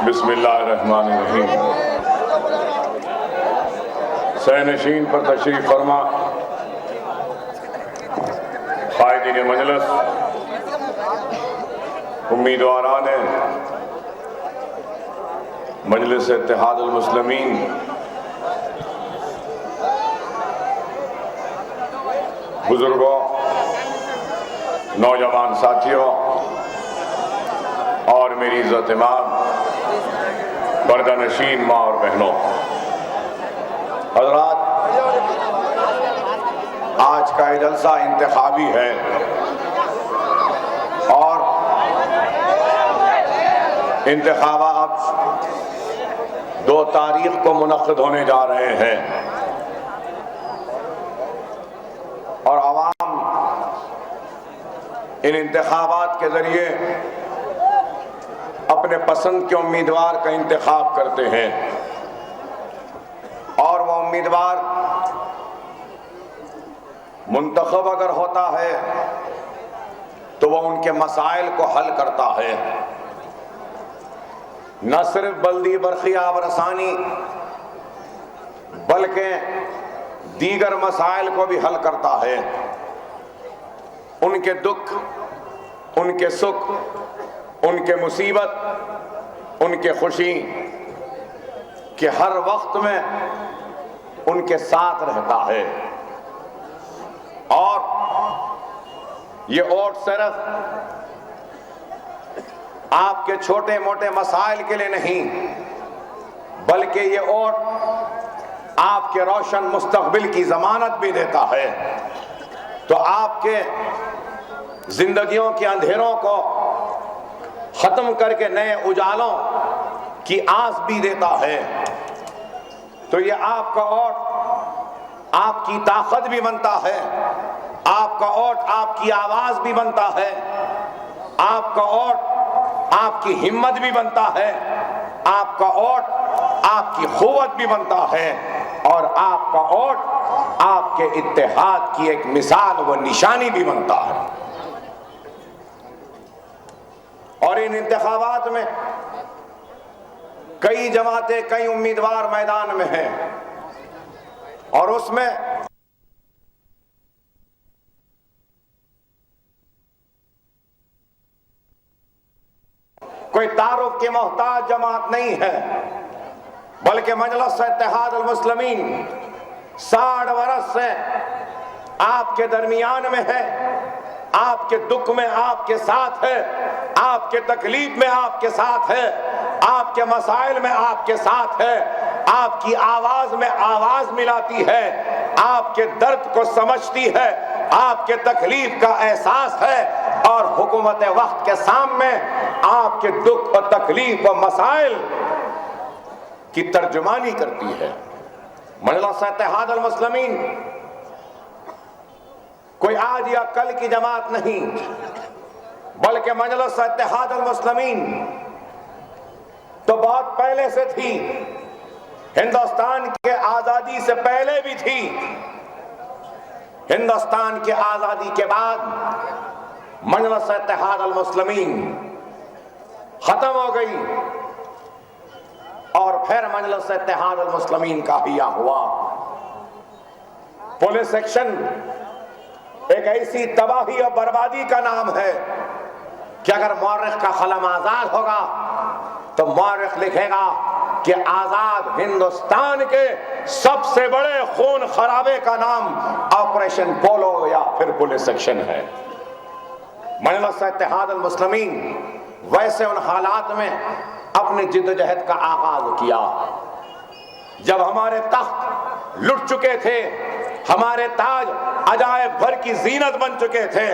बिस्मिल्लाहिर्रहमानिर्रहीम। सहनशीन पर तशरीफ फरमा कायदीन मजलिस, उम्मीदवारान मजलिस इत्तेहादुल मुस्लिमीन, बुजुर्गों, नौजवान साथियों और मेरी इज्जत इमाम पर्दानशीन माँ और बहनों, हज़रात, आज का ये जलसा इंतखाबी है और इंतखाबात 2 तारीख को मुनक़्क़िद होने जा रहे हैं और अवाम इन इंतखाबात के जरिए अपने पसंद के उम्मीदवार का इंतखाब करते हैं और वह उम्मीदवार मुंतखब अगर होता है तो वह उनके मसाइल को हल करता है, न सिर्फ बल्दी बरखिया वरसानी बल्कि दीगर मसाइल को भी हल करता है। उनके दुख, उनके सुख, उनके मुसीबत, उनके खुशी के हर वक्त में उनके साथ रहता है और ये वोट सिर्फ आपके छोटे मोटे मसाइल के लिए नहीं, बल्कि ये वोट आपके रोशन मुस्तकबिल की जमानत भी देता है। तो आपके जिंदगियों के अंधेरों को खत्म करके नए उजालों की आस भी देता है। तो ये आपका वोट आपकी ताकत भी बनता है, आपका वोट आपकी आवाज भी बनता है, आपका वोट आपकी हिम्मत भी बनता है, आपका वोट आपकी क़ुव्वत भी बनता है और आपका वोट आपके इत्तेहाद की एक मिसाल व निशानी भी बनता है। और इन इंतखाबात में कई जमातें, कई उम्मीदवार मैदान में हैं और उसमें कोई तारुफ के मोहताज जमात नहीं है, बल्कि मजलिस इत्तेहादुल मुस्लिमीन 60 बरस से आपके दरमियान में है, आपके दुख में आपके साथ है, आपके तकलीफ में आपके साथ है, आपके मसाइल में आपके साथ है, आपकी आवाज में आवाज मिलाती है, आपके दर्द को समझती है, आपके तकलीफ का एहसास है और हुकूमत वक्त के सामने आपके दुख और तकलीफ और मसाइल की तर्जुमानी करती है। मजलिस इत्तेहादुल मुस्लिमीन कोई आज या कल की जमात नहीं, बल्कि मजलिस इत्तेहादुल मुस्लिमीन तो बहुत पहले से थी, हिंदुस्तान के आजादी से पहले भी थी। हिंदुस्तान के आजादी के बाद मजलिस इत्तेहादुल मुस्लिमीन खत्म हो गई और फिर मजलिस इत्तेहादुल मुस्लिमीन का हिया हुआ। पुलिस एक्शन एक ऐसी तबाही और बर्बादी का नाम है कि अगर मौरख का कलम आजाद होगा तो मौरख लिखेगा कि आजाद हिंदुस्तान के सबसे बड़े खून खराबे का नाम ऑपरेशन पोलो या फिर पुलिस एक्शन है। मजलिस इत्तेहादुल मुस्लिमीन वैसे उन हालात में अपनी जिद्दोजहद का आगाज किया जब हमारे तख्त लुट चुके थे, हमारे ताज अजायब भर की जीनत बन चुके थे,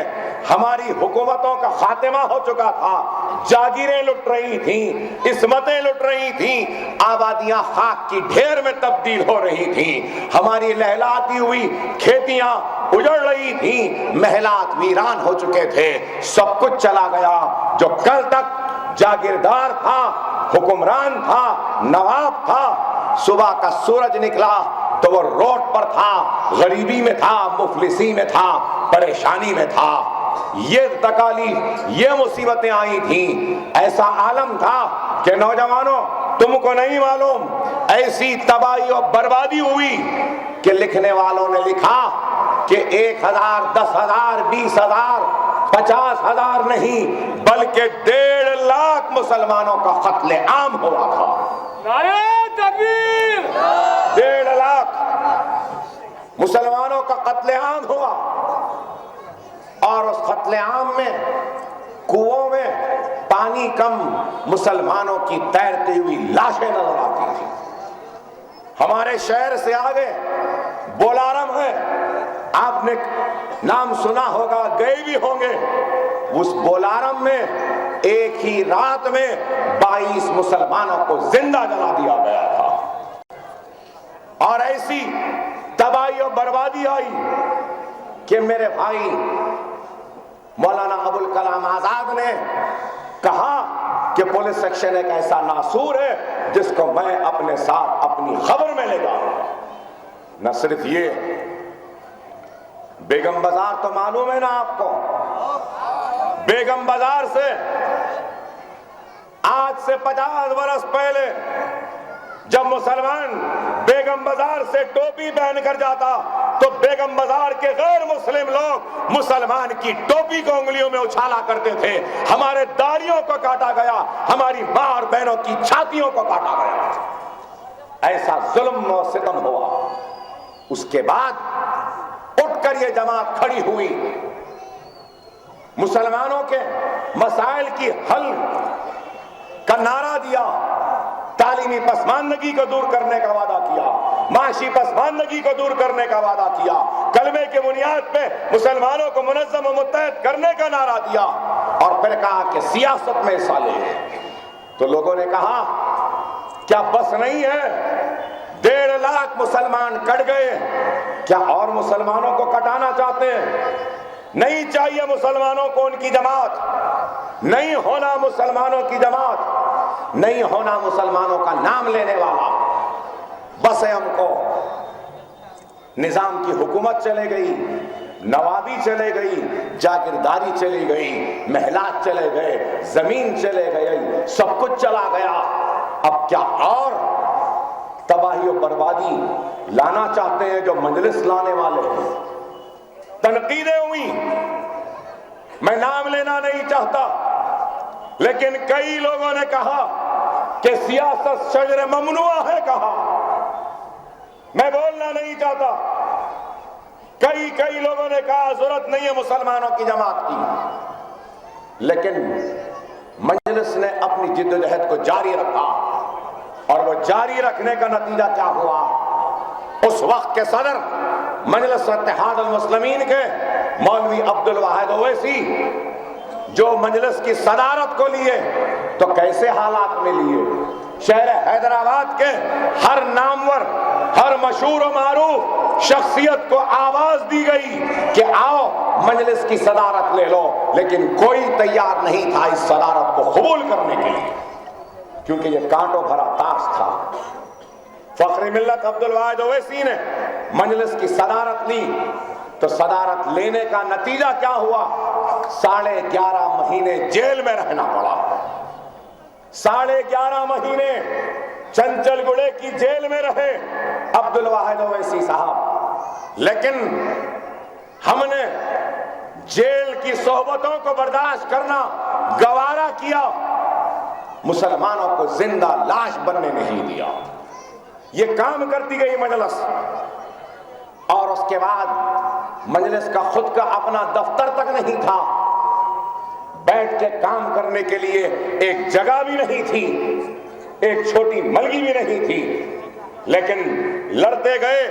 हमारी हुकूमतों का खात्मा हो चुका था, जागीरें लुट रही थीं, इस्मतें लुट रही थीं, आबादियां खाक की ढेर में तब्दील हो रही थीं, हमारी लहलाती हुई खेतियां उजड़ रही थीं, महलात वीरान हो चुके थे। सब कुछ चला गया जो कल तक जागीरदार था, हुक्मरान था, नवाब था। सुबह का सूरज निकला तो वो रोड पर था, गरीबी में था, मुफलिसी में था, परेशानी में था। ये तकालीफ, ये मुसीबतें आई थी, ऐसा आलम था कि नौजवानों तुमको नहीं मालूम, ऐसी तबाही और बर्बादी हुई कि लिखने वालों ने लिखा कि 1000, 10,000, 20,000, 50,000 नहीं बल्कि 1.5 लाख मुसलमानों का कत्ले आम हुआ था। नारे तकबीर! 1.5 लाख मुसलमानों का कत्ले आम हुआ और उस कत्ले आम में कुओं में पानी कम मुसलमानों की तैरती हुई लाशें नजर आती थी। हमारे शहर से आगे बोलारम है, आपने नाम सुना होगा, गए भी होंगे। उस बोलारम में एक ही रात में 22 मुसलमानों को जिंदा जला दिया गया था। और ऐसी तबाही और बर्बादी आई कि मेरे भाई मौलाना अबुल कलाम आजाद ने कहा कि पुलिस सेक्शन एक ऐसा नासूर है जिसको मैं अपने साथ अपनी खबर में ले जाऊंगा। न सिर्फ ये, बेगम बाजार तो मालूम है ना आपको, बेगम बाजार से आज से 50 बरस पहले जब मुसलमान बेगम बाजार से टोपी पहनकर जाता तो बेगम बाजार के गैर मुस्लिम लोग मुसलमान की टोपी को उंगलियों में उछाला करते थे। हमारे दाढ़ियों को काटा गया, हमारी मां और बहनों की छातियों को काटा गया। ऐसा जुल्म और सितम हुआ। उसके बाद उठकर यह जमात खड़ी हुई, मुसलमानों के मसाइल की हल का नारा दिया, तालीमी पसमानदगी को दूर करने का वादा किया, माशी पसमानदगी को दूर करने का वादा किया, कलमे के बुनियाद पे मुसलमानों को मुनज़्ज़म और मुत्तहद करने का नारा दिया और फिर कहा कि सियासत में हिस्सा ले। तो लोगों ने कहा क्या बस नहीं है, 1.5 लाख मुसलमान कट गए, क्या और मुसलमानों को कटाना चाहते हैं? नहीं चाहिए मुसलमानों को उनकी जमात, नहीं होना मुसलमानों की जमात, नहीं होना मुसलमानों का नाम लेने वाला। बस है हमको, निजाम की हुकूमत चले गई, नवाबी चले गई, जागीरदारी चली गई, महलात चले गए, जमीन चले गए, सब कुछ चला गया। अब क्या और तबाही और बर्बादी लाना चाहते हैं जो मजलिस लाने वाले हैं? तनकीदें हुई, मैं नाम लेना नहीं चाहता, लेकिन कई लोगों ने कहा कि सियासत शजर ममनुआ है, कहा, मैं बोलना नहीं चाहता। कई लोगों ने कहा जरूरत नहीं है मुसलमानों की जमात की, लेकिन मजलिस ने अपनी जिद्दोजहद को जारी रखा और वो जारी रखने का नतीजा क्या हुआ? उस वक्त के सदर मजलिस इत्तेहाद अल मुस्लिमीन के मौलवी अब्दुल वाहिद ओवैसी जो मजलिस की सदारत को लिए तो कैसे हालात में लिए? शहर हैदराबाद के हर नामवर, हर मशहूर और मारूफ शख्सियत को आवाज दी गई कि आओ मजलिस की सदारत ले लो, लेकिन कोई तैयार नहीं था इस सदारत को कबूल करने के लिए, क्योंकि ये कांटों भरा ताश था। फख्र मिल्लत अब्दुल वाहिद ओवैसी ने मजलिस की सदारत ली तो सदारत लेने का नतीजा क्या हुआ? 11.5 महीने जेल में रहना पड़ा। 11.5 महीने चंचलगुड़े की जेल में रहे अब्दुल वाहिद ओवैसी साहब, लेकिन हमने जेल की सोहबतों को बर्दाश्त करना गवारा किया, मुसलमानों को जिंदा लाश बनने नहीं दिया। ये काम करती गई मजलिस, और उसके बाद मजलिस का खुद का अपना दफ्तर तक नहीं था, बैठ के काम करने के लिए एक जगह भी नहीं थी, एक छोटी मलगी भी नहीं थी, लेकिन लड़ते गए,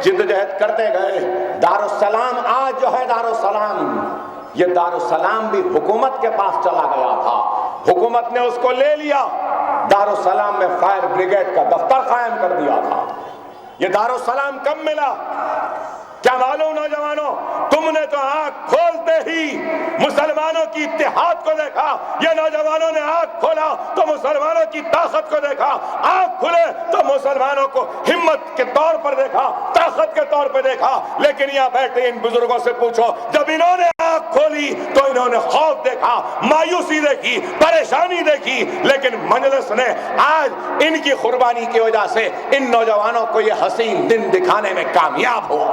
जिद्दोजहद करते गए। दारुस्सलाम आज जो है दारुस्सलाम, ये दारुस्सलाम भी हुकूमत के पास चला गया था, हुकूमत ने उसको ले लिया, दारुस्सलाम में फायर ब्रिगेड का दफ्तर कायम कर दिया था। ये दारुस्सलाम कब मिला? क्या मालूम नौजवानों, तुमने तो आंख खोलते ही मुसलमानों की इत्तेहाद को देखा। ये नौजवानों ने आंख खोला तो मुसलमानों की ताकत को देखा, आंख खुले तो मुसलमानों को हिम्मत के तौर पर देखा, ताकत के तौर पर देखा। लेकिन यहाँ बैठे इन बुजुर्गों से पूछो, जब इन्होंने आंख खोली तो इन्होंने खौफ देखा, मायूसी देखी, परेशानी देखी, लेकिन मजलिस ने आज इनकी कुर्बानी की वजह से इन नौजवानों को ये हसीन दिन दिखाने में कामयाब हुआ।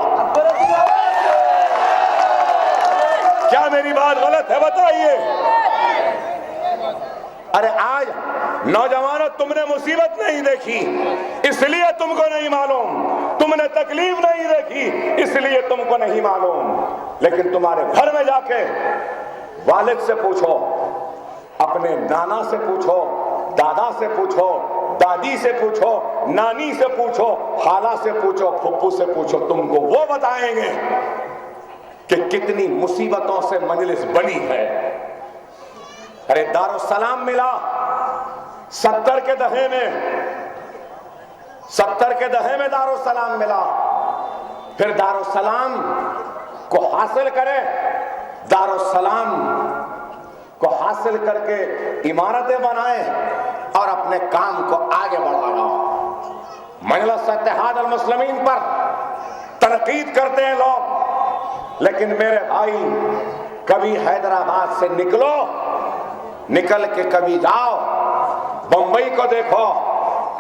क्या मेरी बात गलत है? बताइए। अरे आज नौजवानों, तुमने मुसीबत नहीं देखी इसलिए तुमको नहीं मालूम, तुमने तकलीफ नहीं देखी इसलिए तुमको नहीं मालूम, लेकिन तुम्हारे घर में जाके वालिद से पूछो, अपने नाना से पूछो, दादा से पूछो, दादी से पूछो, नानी से पूछो, खाला से पूछो, फुप्पू से पूछो, तुमको वो बताएंगे कि कितनी मुसीबतों से मजलिस बनी है। अरे दारुस्सलाम मिला 70 के दहे में दारुस्सलाम मिला। फिर दारुस्सलाम को हासिल करें, दारुस्सलाम को हासिल करके इमारतें बनाएं और अपने काम को आगे बढ़ाया। मजलिस इत्तेहाद अल मुस्लिमीन पर तनकीद करते हैं लोग, लेकिन मेरे भाई कभी हैदराबाद से निकल के कभी जाओ बंबई को देखो,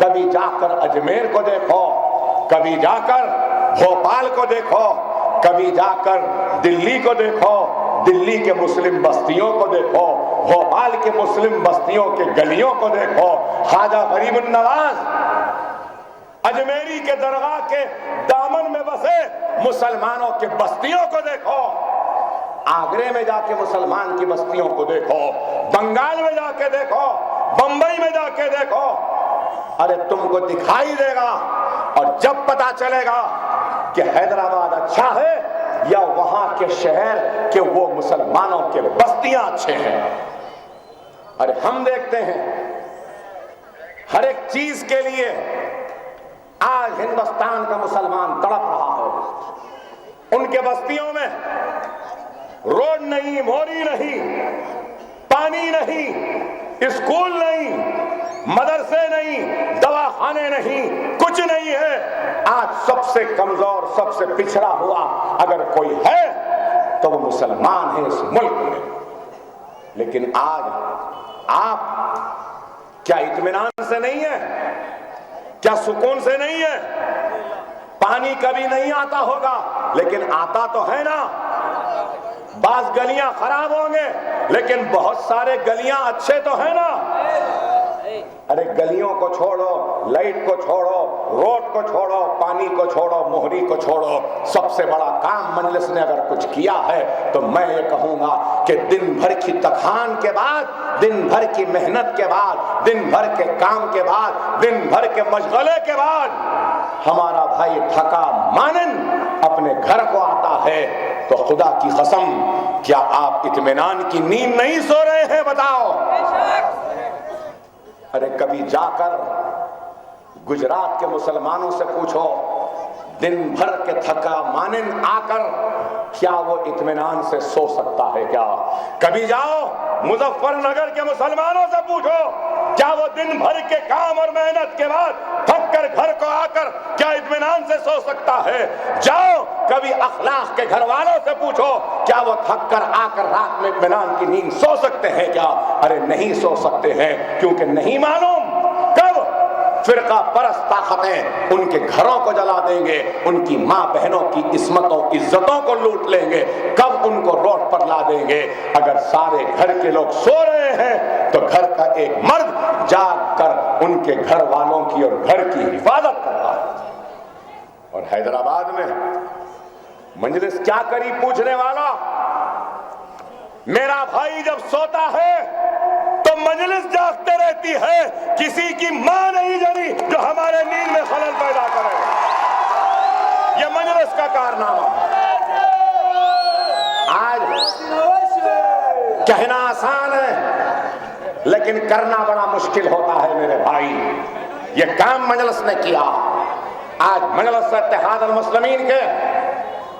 कभी जाकर अजमेर को देखो, कभी जाकर भोपाल को देखो, कभी जाकर दिल्ली को देखो, दिल्ली के मुस्लिम बस्तियों को देखो, भोपाल के मुस्लिम बस्तियों के गलियों को देखो, ख्वाजा गरीबुन नवाज अजमेरी के दरगाह के दामन में बसे मुसलमानों के बस्तियों को देखो, आगरे में जाके मुसलमान की बस्तियों को देखो, बंगाल में जाके देखो, बंबई में जाके देखो। अरे तुमको दिखाई देगा और जब पता चलेगा कि हैदराबाद अच्छा है या वहां के शहर के वो मुसलमानों के बस्तियां अच्छे हैं। अरे हम देखते हैं हर एक चीज के लिए आज हिंदुस्तान का मुसलमान तड़प रहा है। उनके बस्तियों में रोड नहीं, मोरी नहीं, पानी नहीं, स्कूल नहीं, मदरसे नहीं, दवाखाने नहीं, कुछ नहीं है। आज सबसे कमजोर, सबसे पिछड़ा हुआ अगर कोई है तो वो मुसलमान है इस मुल्क में। लेकिन आज आप क्या इत्मीनान से नहीं है? क्या सुकून से नहीं है? पानी कभी नहीं आता होगा, लेकिन आता तो है ना। बास गलियां खराब होंगे, लेकिन बहुत सारे गलियां अच्छे तो है ना। अरे गलियों को छोड़ो, लाइट को छोड़ो, रोड को छोड़ो, पानी को छोड़ो, मोहरी को छोड़ो, सबसे बड़ा काम मजलिस ने अगर कुछ किया है तो मैं ये कहूंगा कि दिन भर की तखान के बाद, दिन भर की मेहनत के बाद, दिन भर के काम के बाद, दिन भर के मशगले के बाद हमारा भाई थका मानन अपने घर को आता है तो खुदा की कसम, क्या आप इत्मीनान की नींद नहीं सो रहे हैं? बताओ। अरे कभी जाकर गुजरात के मुसलमानों से पूछो, दिन भर के थका मानन आकर क्या वो इत्मीनान से सो सकता है क्या? कभी जाओ मुजफ्फरनगर के मुसलमानों से पूछो, क्या वो दिन भर के काम और मेहनत के बाद थक कर घर को आकर क्या इत्मीनान से सो सकता है? जाओ कभी अखलाक के घर वालों से पूछो, क्या वो थक कर आकर रात में इत्मीनान की नींद सो सकते हैं क्या? अरे नहीं सो सकते हैं, क्योंकि नहीं मालूम कब फिरका परस्त ताकतें उनके घरों को जला देंगे, उनकी माँ बहनों की इस्मतों इज्जतों को लूट लेंगे, कब उनको रोड पर ला देंगे। अगर सारे घर के लोग सो रहे हैं तो घर का एक मर्द जाग कर उनके घर वालों की और घर की हिफाजत करता है। और हैदराबाद में मजलिस क्या करी पूछने वाला? मेरा भाई जब सोता है तो मजलिस जागते रहती है, किसी की मां नहीं जनी जो हमारे नींद में खलल पैदा करे। ये मजलिस का कारनामा। आज कहना आसान है लेकिन करना बड़ा मुश्किल होता है मेरे भाई। ये काम मजलिस ने किया। आज मजलिस इत्तेहाद अल मुस्लिमीन के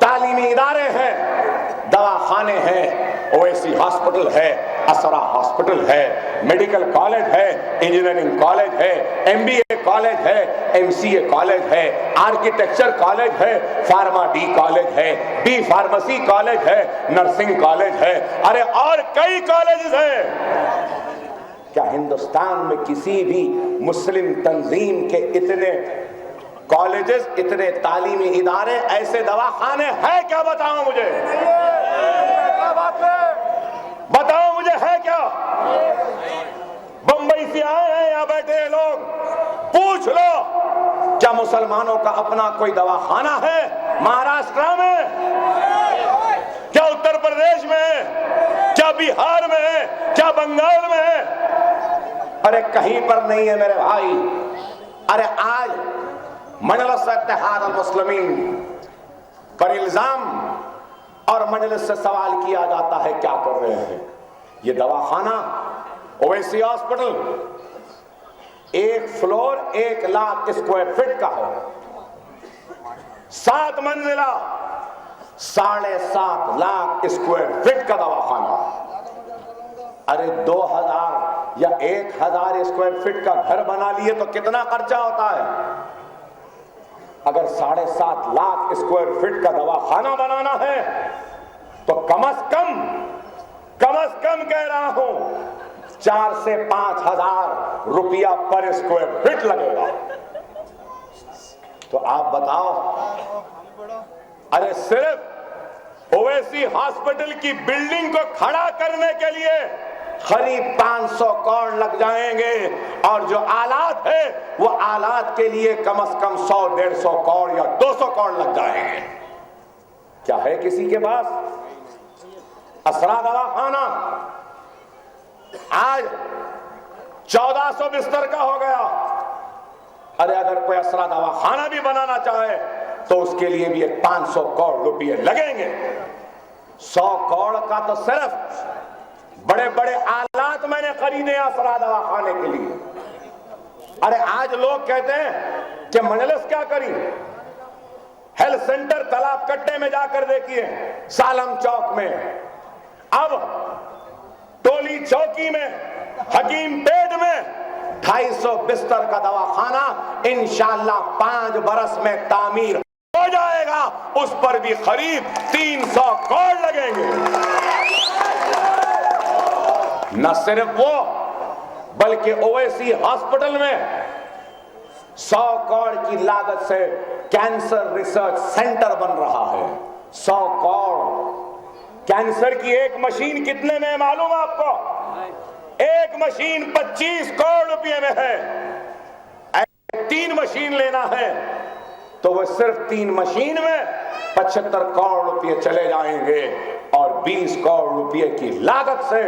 तालीमी इदारे हैं, दवाखाने हैं, ओएसी हॉस्पिटल है, असरा हॉस्पिटल है, मेडिकल कॉलेज है, इंजीनियरिंग कॉलेज है, एमबीए कॉलेज है, MCA कॉलेज है, आर्किटेक्चर कॉलेज है, फार्मा डी कॉलेज है, बी फार्मेसी कॉलेज है, नर्सिंग कॉलेज है, अरे और कई कॉलेज हैं। क्या हिंदुस्तान में किसी भी मुस्लिम तंजीम के इतने कॉलेजेस, इतने तालीमी इदारे, ऐसे दवाखाने हैं क्या? बताओ मुझे, बताओ मुझे, है क्या? बंबई से आए हैं यहाँ बैठे लोग, पूछ लो क्या मुसलमानों का अपना कोई दवाखाना है महाराष्ट्र में? क्या उत्तर प्रदेश में है? क्या बिहार में है? क्या बंगाल में है? अरे कहीं पर नहीं है मेरे भाई। अरे आज मजलिस इत्तेहाद अल मुस्लिमीन पर इल्जाम और मजलिस से सवाल किया जाता है क्या कर रहे हैं। ये दवाखाना Owaisi hospital 1 floor 1 lakh square feet का है, 7 मंजिला 7.5 लाख स्क्वायर फीट का दवाखाना। अरे 2000 या 1000 स्क्वायर फीट का घर बना लिए तो कितना खर्चा होता है? अगर 7.5 लाख स्क्वायर फीट का दवाखाना बनाना है तो कम से कम कह रहा हूं 4 से 5 हजार रुपया पर स्क्वायर फीट लगेगा। तो आप बताओ, अरे सिर्फ ओवैसी हॉस्पिटल की बिल्डिंग को खड़ा करने के लिए करीब 500 करोड़ लग जाएंगे और जो आलात है वो आलात के लिए कम से कम 100-150 करोड़ या 200 करोड़ लग जाएंगे। क्या है किसी के पास? असरा दवाखाना आज 1400 बिस्तर का हो गया। अरे अगर कोई असरा दवाखाना भी बनाना चाहे तो उसके लिए भी 500 करोड़ रुपए लगेंगे। 100 करोड़ का तो सिर्फ बड़े बड़े आलात मैंने खरीदे असरा दवाखाने के लिए। अरे आज लोग कहते हैं कि मजलिस क्या करी, हेल्थ सेंटर तालाब कट्टे में जाकर देखिए, सालम चौक में, अब टोली चौकी में, हकीम पेट में 250 बिस्तर का दवाखाना इंशाअल्लाह 5 बरस में तामीर हो जाएगा। उस पर भी करीब 300 करोड़ लगेंगे। न सिर्फ वो बल्कि ओवैसी हॉस्पिटल में 100 करोड़ की लागत से कैंसर रिसर्च सेंटर बन रहा है। 100 करोड़। कैंसर की एक मशीन कितने में मालूम आपको? एक मशीन 25 करोड़ रुपए में है। 3 मशीन लेना है तो वो सिर्फ 3 मशीन में 75 करोड़ रुपए चले जाएंगे और 20 करोड़ रुपए की लागत से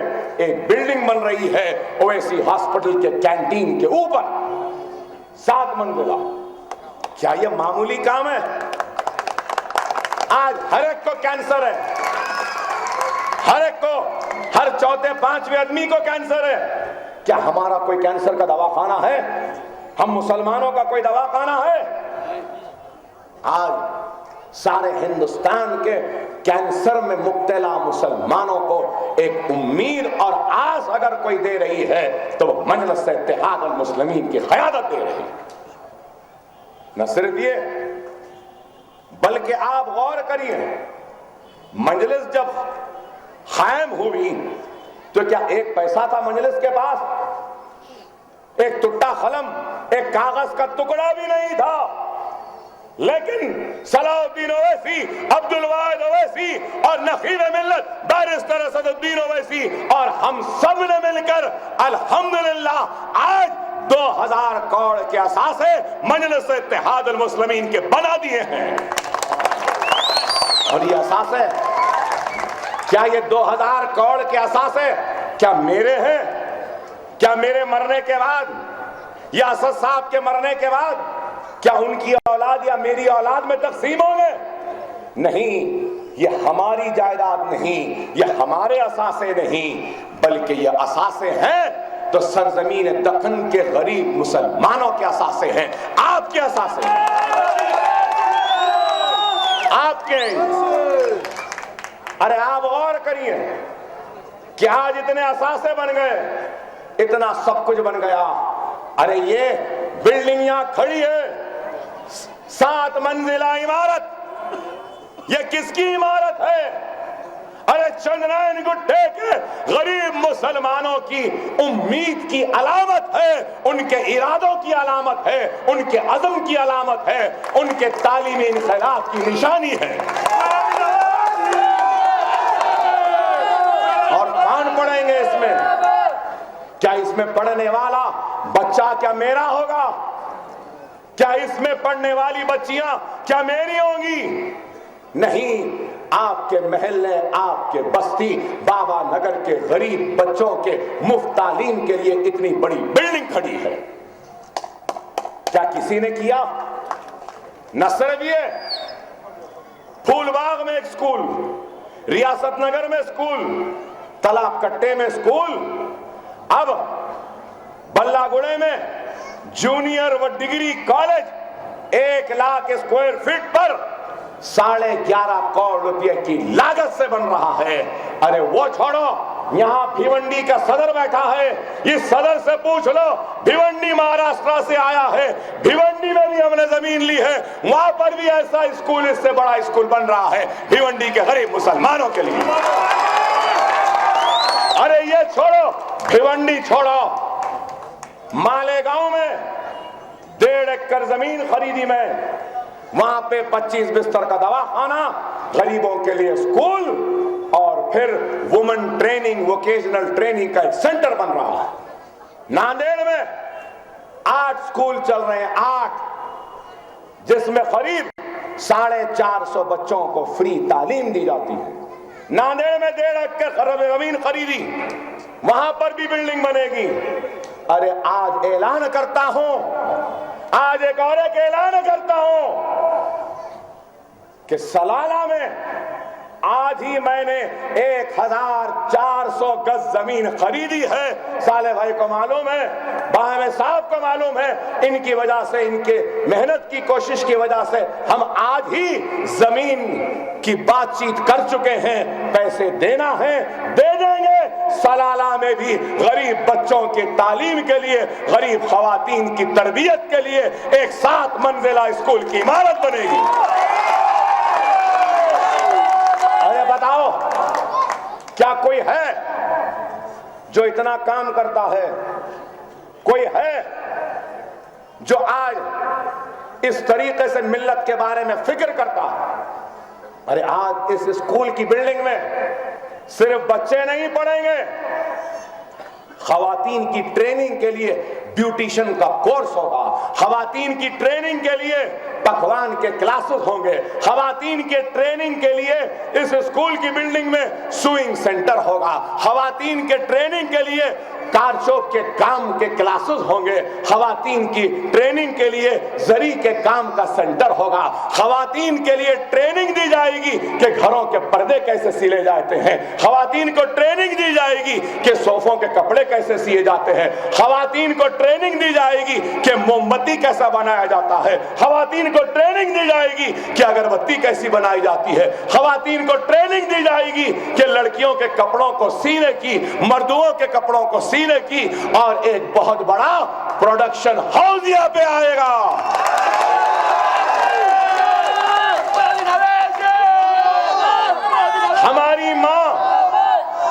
एक बिल्डिंग बन रही है ओवैसी हॉस्पिटल के कैंटीन के ऊपर, 7 मंजिला। क्या ये मामूली काम है? आज हर एक को कैंसर है, हर एक को, हर चौथे 5वें आदमी को कैंसर है। क्या हमारा कोई कैंसर का दवाखाना है? हम मुसलमानों का कोई दवाखाना है? आज सारे हिंदुस्तान के कैंसर में मुब्तला मुसलमानों को एक उम्मीद और आस अगर कोई दे रही है तो वो मजलिस इत्तेहाद अल मुस्लिमीन की क़यादत दे रही है। न सिर्फ ये बल्कि आप गौर करिए, मजलिस जब कायम हुई तो क्या एक पैसा था मजलिस के पास? एक टुट्टा कलम, एक कागज का टुकड़ा भी नहीं था। लेकिन सलाउद्दीन ओवैसी, अब्दुल वाहिद ओवैसी और नकीब मिल्लत बैरिस्टर असदुद्दीन ओवैसी और हम सब ने मिलकर अल्हम्दुलिल्लाह आज 2000 करोड़ के असासे मजलिस इत्तेहाद अल मुस्लिमीन के बना दिए हैं। और ये असासे, क्या ये 2000 करोड़ के असासे क्या मेरे हैं? क्या मेरे मरने के बाद या असद साहब के मरने के बाद क्या उनकी औलाद या मेरी औलाद में तकसीम होंगे? नहीं, ये हमारी जायदाद नहीं, ये हमारे असासे नहीं, बल्कि ये असासे हैं तो सरजमीन दक्कन के गरीब मुसलमानों के असासे हैं, आपके असासे हैं, आपके। अरे आप गौर करिए कि आज इतने असासे बन गए, इतना सब कुछ बन गया। अरे ये बिल्डिंग यहां खड़ी है, 7 मंजिला इमारत, ये किसकी इमारत है? अरे चंद्रनयन गुट्टे के गरीब मुसलमानों की उम्मीद की अलामत है, उनके इरादों की अलामत है, उनके अज़म की अलामत है, उनके तालीमी इनकलाब की निशानी है। और कौन पढ़ेंगे इसमें? क्या इसमें पढ़ने वाला बच्चा क्या मेरा होगा? क्या इसमें पढ़ने वाली बच्चियां क्या मेरी होंगी? नहीं, आपके महल्ले, आपके बस्ती, बाबा नगर के गरीब बच्चों के मुफ्त तालीम के लिए इतनी बड़ी बिल्डिंग खड़ी है। क्या किसी ने किया? न सिर्फ ये, फूलबाग में एक स्कूल, रियासत नगर में स्कूल, तालाब कट्टे में स्कूल, अब बल्लागुड़े में जूनियर व degree college 1 lakh square feet पर 11.5 करोड़ रुपए की लागत से बन रहा है। अरे वो छोड़ो, यहाँ भिवंडी का सदर बैठा है, इस सदर से पूछ लो, भिवंडी महाराष्ट्र से आया है, भिवंडी में भी हमने जमीन ली है, वहां पर भी ऐसा स्कूल, इससे बड़ा स्कूल बन रहा है भिवंडी के गरीब मुसलमानों के लिए। अरे ये छोड़ो, भिवंडी छोड़ो, मालेगांव में 1.5 एकड़ जमीन खरीदी मैं, वहां पे 25 बिस्तर का दवाखाना, गरीबों के लिए स्कूल और फिर वुमेन ट्रेनिंग, वोकेशनल ट्रेनिंग का एक सेंटर बन रहा है। नांदेड़ में 8 स्कूल चल रहे हैं, 8, जिसमें करीब 450 बच्चों को फ्री तालीम दी जाती है। नांदेड़ में 1.5 एकड़ जमीन खरीदी, वहां पर भी बिल्डिंग बनेगी। अरे आज ऐलान करता हूं, आज एक और एक ऐलान करता हूं कि सलाला में आज ही मैंने 1400 गज जमीन खरीदी है। साले भाई को मालूम है, बाहर साहब को मालूम है, इनकी वजह से, इनके मेहनत की कोशिश की वजह से हम आज ही जमीन की बातचीत कर चुके हैं। पैसे देना है दे देंगे। सलाला में भी गरीब बच्चों की तालीम के लिए, गरीब खवातीन की तरबियत के लिए एक 7 मंजिला स्कूल की इमारत बनेगी। अरे बताओ, क्या कोई है जो इतना काम करता है? कोई है जो आज इस तरीके से मिल्लत के बारे में फिक्र करता है? अरे आज इस स्कूल की बिल्डिंग में सिर्फ बच्चे नहीं पढ़ेंगे, खवातीन की ट्रेनिंग के लिए ब्यूटिशियन का कोर्स होगा, खवातीन की ट्रेनिंग के लिए पकवान के क्लासेस होंगे, खवातीन के ट्रेनिंग के लिए इस स्कूल की बिल्डिंग में स्विंग सेंटर होगा, खवातीन के ट्रेनिंग के लिए कारचौक के काम के क्लासेस होंगे, खवातीन की ट्रेनिंग के लिए जरी के काम का सेंटर होगा, खवातीन के लिए ट्रेनिंग दी जाएगी कि घरों के पर्दे कैसे सिले जाते हैं, खवातीन को ट्रेनिंग दी जाएगी कि सोफों के कपड़े कैसे सिए जाते हैं, खवातीन को ट्रेनिंग दी जाएगी कि मोमबत्ती कैसा बनाया जाता है, खवातीन को ट्रेनिंग दी जाएगी कि अगरबत्ती कैसी बनाई जाती है, खवातीन को ट्रेनिंग दी जाएगी कि लड़कियों के कपड़ों को सीने की, मर्दों के कपड़ों को सीने की, और एक बहुत बड़ा प्रोडक्शन हाउस यहाँ पे आएगा। हमारी माँ,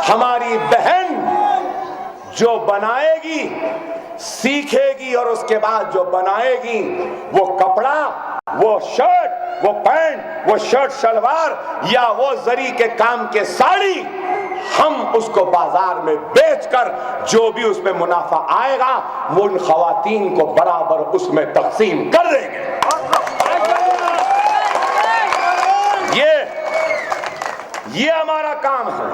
हमारी बहन जो बनाएगी, सीखेगी और उसके बाद जो बनाएगी, वो कपड़ा, वो शर्ट, वो पैंट, वो शर्ट शलवार या वो जरी के काम के साड़ी, हम उसको बाजार में बेचकर जो भी उसमें मुनाफा आएगा वो उन खवातीन को बराबर उसमें तकसीम कर देंगे। ये हमारा काम है।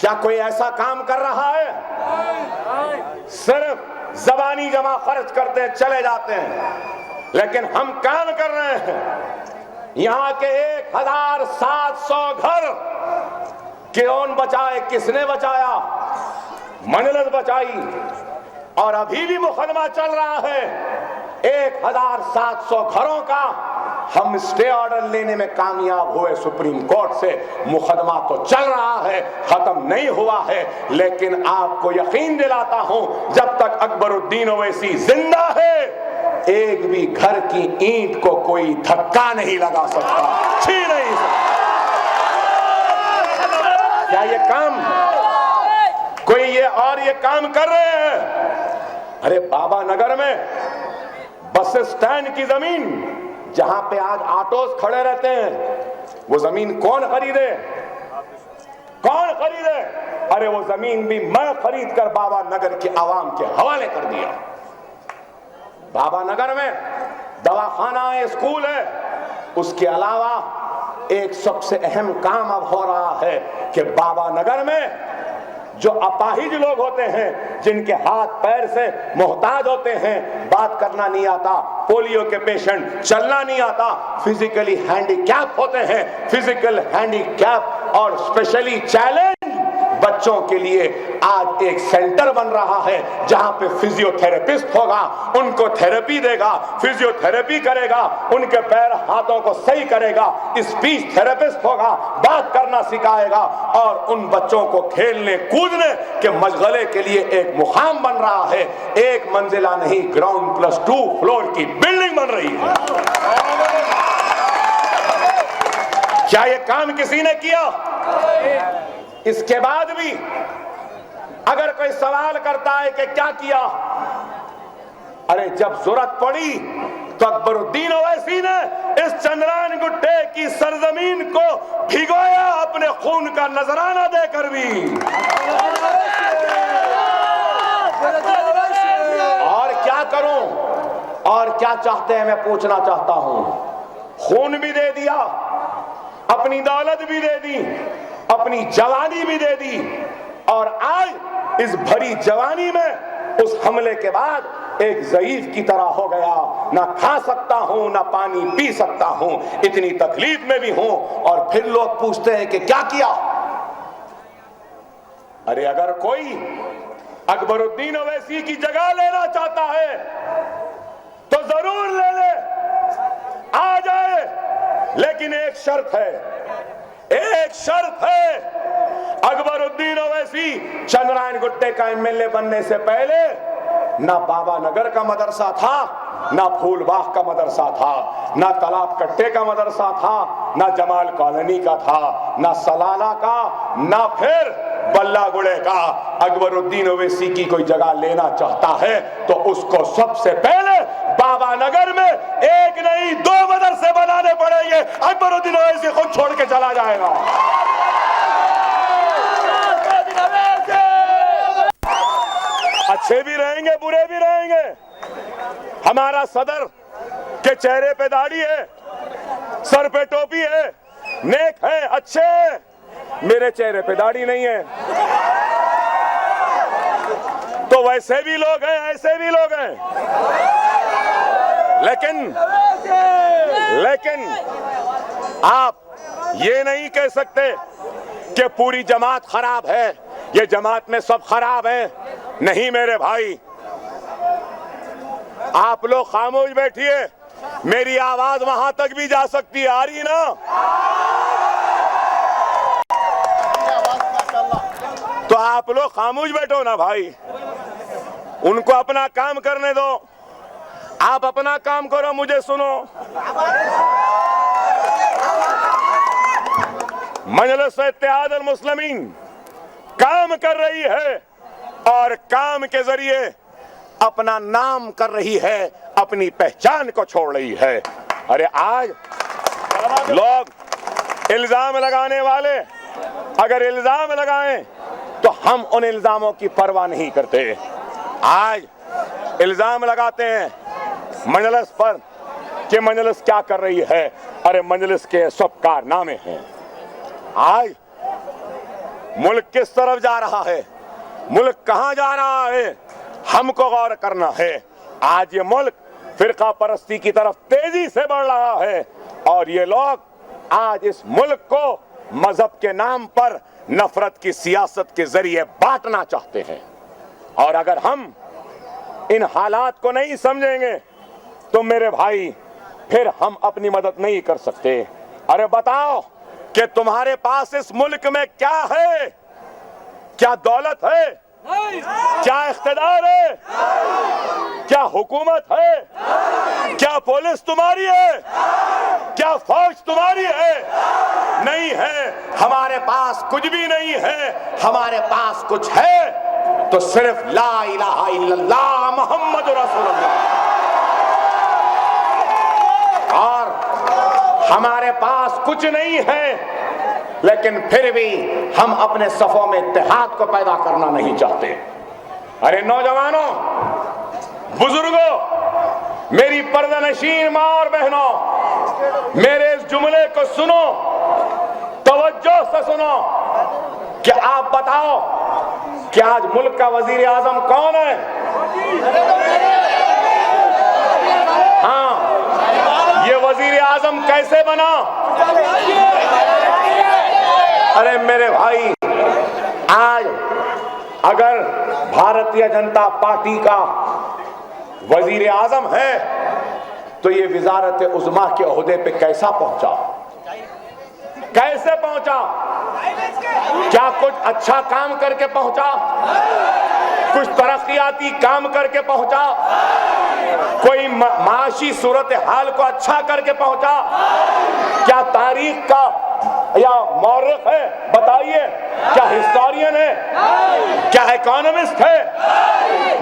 क्या कोई ऐसा काम कर रहा है? सिर्फ जबानी जमा खर्च करते हैं, चले जाते हैं, लेकिन हम काम कर रहे हैं। यहाँ के 1700 घर कौन बचाए? किसने बचाया? मनलत बचाई। और अभी भी मुकदमा चल रहा है 1700 घरों का। हम स्टे ऑर्डर लेने में कामयाब हुए सुप्रीम कोर्ट से। मुकदमा तो चल रहा है, खत्म नहीं हुआ है, लेकिन आपको यकीन दिलाता हूं जब तक अकबरुद्दीन ओवैसी जिंदा है एक भी घर की ईंट को कोई धक्का नहीं लगा सकता, छीन नहीं सकता। क्या ये काम कोई ये काम कर रहे हैं? अरे बाबा नगर में बस स्टैंड की जमीन जहां पे आज ऑटोज खड़े रहते हैं, वो जमीन कौन खरीदे? कौन खरीदे? अरे वो जमीन भी मैं खरीद कर बाबा नगर के आवाम के हवाले कर दिया। बाबा नगर में दवाखाना है, स्कूल है, उसके अलावा एक सबसे अहम काम अब हो रहा है कि बाबा नगर में जो अपाहिज लोग होते हैं, जिनके हाथ पैर से मोहताज होते हैं, बात करना नहीं आता, पोलियो के पेशेंट, चलना नहीं आता, फिजिकली हैंडीकैप होते हैं, फिजिकल हैंडीकैप और स्पेशली चैलेंज बच्चों के लिए आज एक सेंटर बन रहा है जहां पे फिजियोथेरेपिस्ट होगा, उनको थेरेपी देगा, फिजियोथेरेपी करेगा, उनके पैर हाथों को सही करेगा, स्पीच थेरेपिस्ट होगा, बात करना सिखाएगा और उन बच्चों को खेलने कूदने के मशगले के लिए एक मुकाम बन रहा है। एक मंजिला नहीं, ग्राउंड प्लस 2 फ्लोर की बिल्डिंग बन रही है। क्या यह काम किसी ने किया? इसके बाद भी अगर कोई सवाल करता है कि क्या किया, अरे जब जरूरत पड़ी तो अकबरुद्दीन ओवैसी ने इस चंद्रायन गुट्टे की सरजमीन को भिगोया अपने खून का नजराना देकर भी। और क्या करूं और क्या चाहते हैं, मैं पूछना चाहता हूं। खून भी दे दिया, अपनी दौलत भी दे दी, अपनी जवानी भी दे दी, और आज इस भरी जवानी में उस हमले के बाद एक ज़ईफ की तरह हो गया, ना खा सकता हूं, ना पानी पी सकता हूं, इतनी तकलीफ में भी हूं। और फिर लोग पूछते हैं कि क्या किया? अरे अगर कोई अकबरुद्दीन ओवैसी की जगह लेना चाहता है तो जरूर ले ले, आ जाए, लेकिन एक शर्त है, एक शर्त है, अकबरुद्दीन ओवैसी चंद्रायन गुट्टे का एमएलए बनने से पहले ना बाबा नगर का मदरसा था, ना फूलबाग का मदरसा था, ना तालाब कट्टे का मदरसा था, ना जमाल कॉलोनी का था, ना सलाला का, ना फिर बल्ला गुड़े का। अकबरुद्दीन ओवैसी की कोई जगह लेना चाहता है तो उसको सबसे पहले बाबा नगर में एक नहीं 2 मदरसे बनाने पड़ेंगे। अकबरुद्दीन ओवैसी खुद छोड़ के चला जाएगा। अच्छे भी रहेंगे, बुरे भी रहेंगे। हमारा सदर के चेहरे पे दाढ़ी है, सर पे टोपी है, नेक है, अच्छे है। मेरे चेहरे पे दाढ़ी नहीं है, तो वैसे भी लोग हैं, ऐसे भी लोग हैं। लेकिन आप ये नहीं कह सकते कि पूरी जमात खराब है, ये जमात में सब खराब है। नहीं मेरे भाई, आप लोग खामोश बैठिए, मेरी आवाज वहां तक भी जा सकती है। आ रही ना? तो आप लोग खामोश बैठो ना भाई, उनको अपना काम करने दो, आप अपना काम करो, मुझे सुनो। मजलिस इत्तेहाद अल मुस्लिमीन काम कर रही है और काम के जरिए अपना नाम कर रही है, अपनी पहचान को छोड़ रही है। अरे आज लोग इल्जाम लगाने वाले अगर इल्जाम लगाएं तो हम उन इल्जामों की परवाह नहीं करते। आज इल्जाम लगाते हैं मजलिस पर कि मजलिस क्या कर रही है। अरे मजलिस के सब कारनामे हैं। आज मुल्क किस तरफ जा रहा है, मुल्क कहां जा रहा है, हमको गौर करना है। आज ये मुल्क फिरका परस्ती की तरफ तेजी से बढ़ रहा है और ये लोग आज इस मुल्क को मजहब के नाम पर नफरत की सियासत के जरिए बांटना चाहते हैं। और अगर हम इन हालात को नहीं समझेंगे तो मेरे भाई फिर हम अपनी मदद नहीं कर सकते। अरे बताओ कि तुम्हारे पास इस मुल्क में क्या है? क्या दौलत है? क्या इख्तिदार है? क्या हुकूमत है? क्या पुलिस तुम्हारी है? क्या फौज तुम्हारी है? नहीं है। हमारे पास कुछ भी नहीं है। हमारे पास कुछ है तो सिर्फ ला इलाहा इल्लल्लाह मोहम्मद रसूलुल्लाह। और हमारे पास कुछ नहीं है लेकिन फिर भी हम अपने सफों में इत्तेहाद को पैदा करना नहीं चाहते। अरे नौजवानों, बुजुर्गों, मेरी पर्दानशीन मां और बहनों, मेरे इस जुमले को सुनो, तवज्जो से सुनो कि आप बताओ कि आज मुल्क का वजीर आजम कौन है? हाँ, ये वजीर आजम कैसे बना? अरे मेरे भाई, आज अगर भारतीय जनता पार्टी का वजीर आजम है तो ये वजारत उज़्मा के ओहदे पे कैसा पहुंचा? कैसे पहुंचा? क्या कुछ अच्छा काम करके पहुंचा? कुछ तरक्याती काम करके पहुंचा? कोई माशी सूरत हाल को अच्छा करके पहुंचा? क्या तारीख का या मौरख है? बताइए। क्या हिस्टोरियन है? क्या इकोनॉमिस्ट है?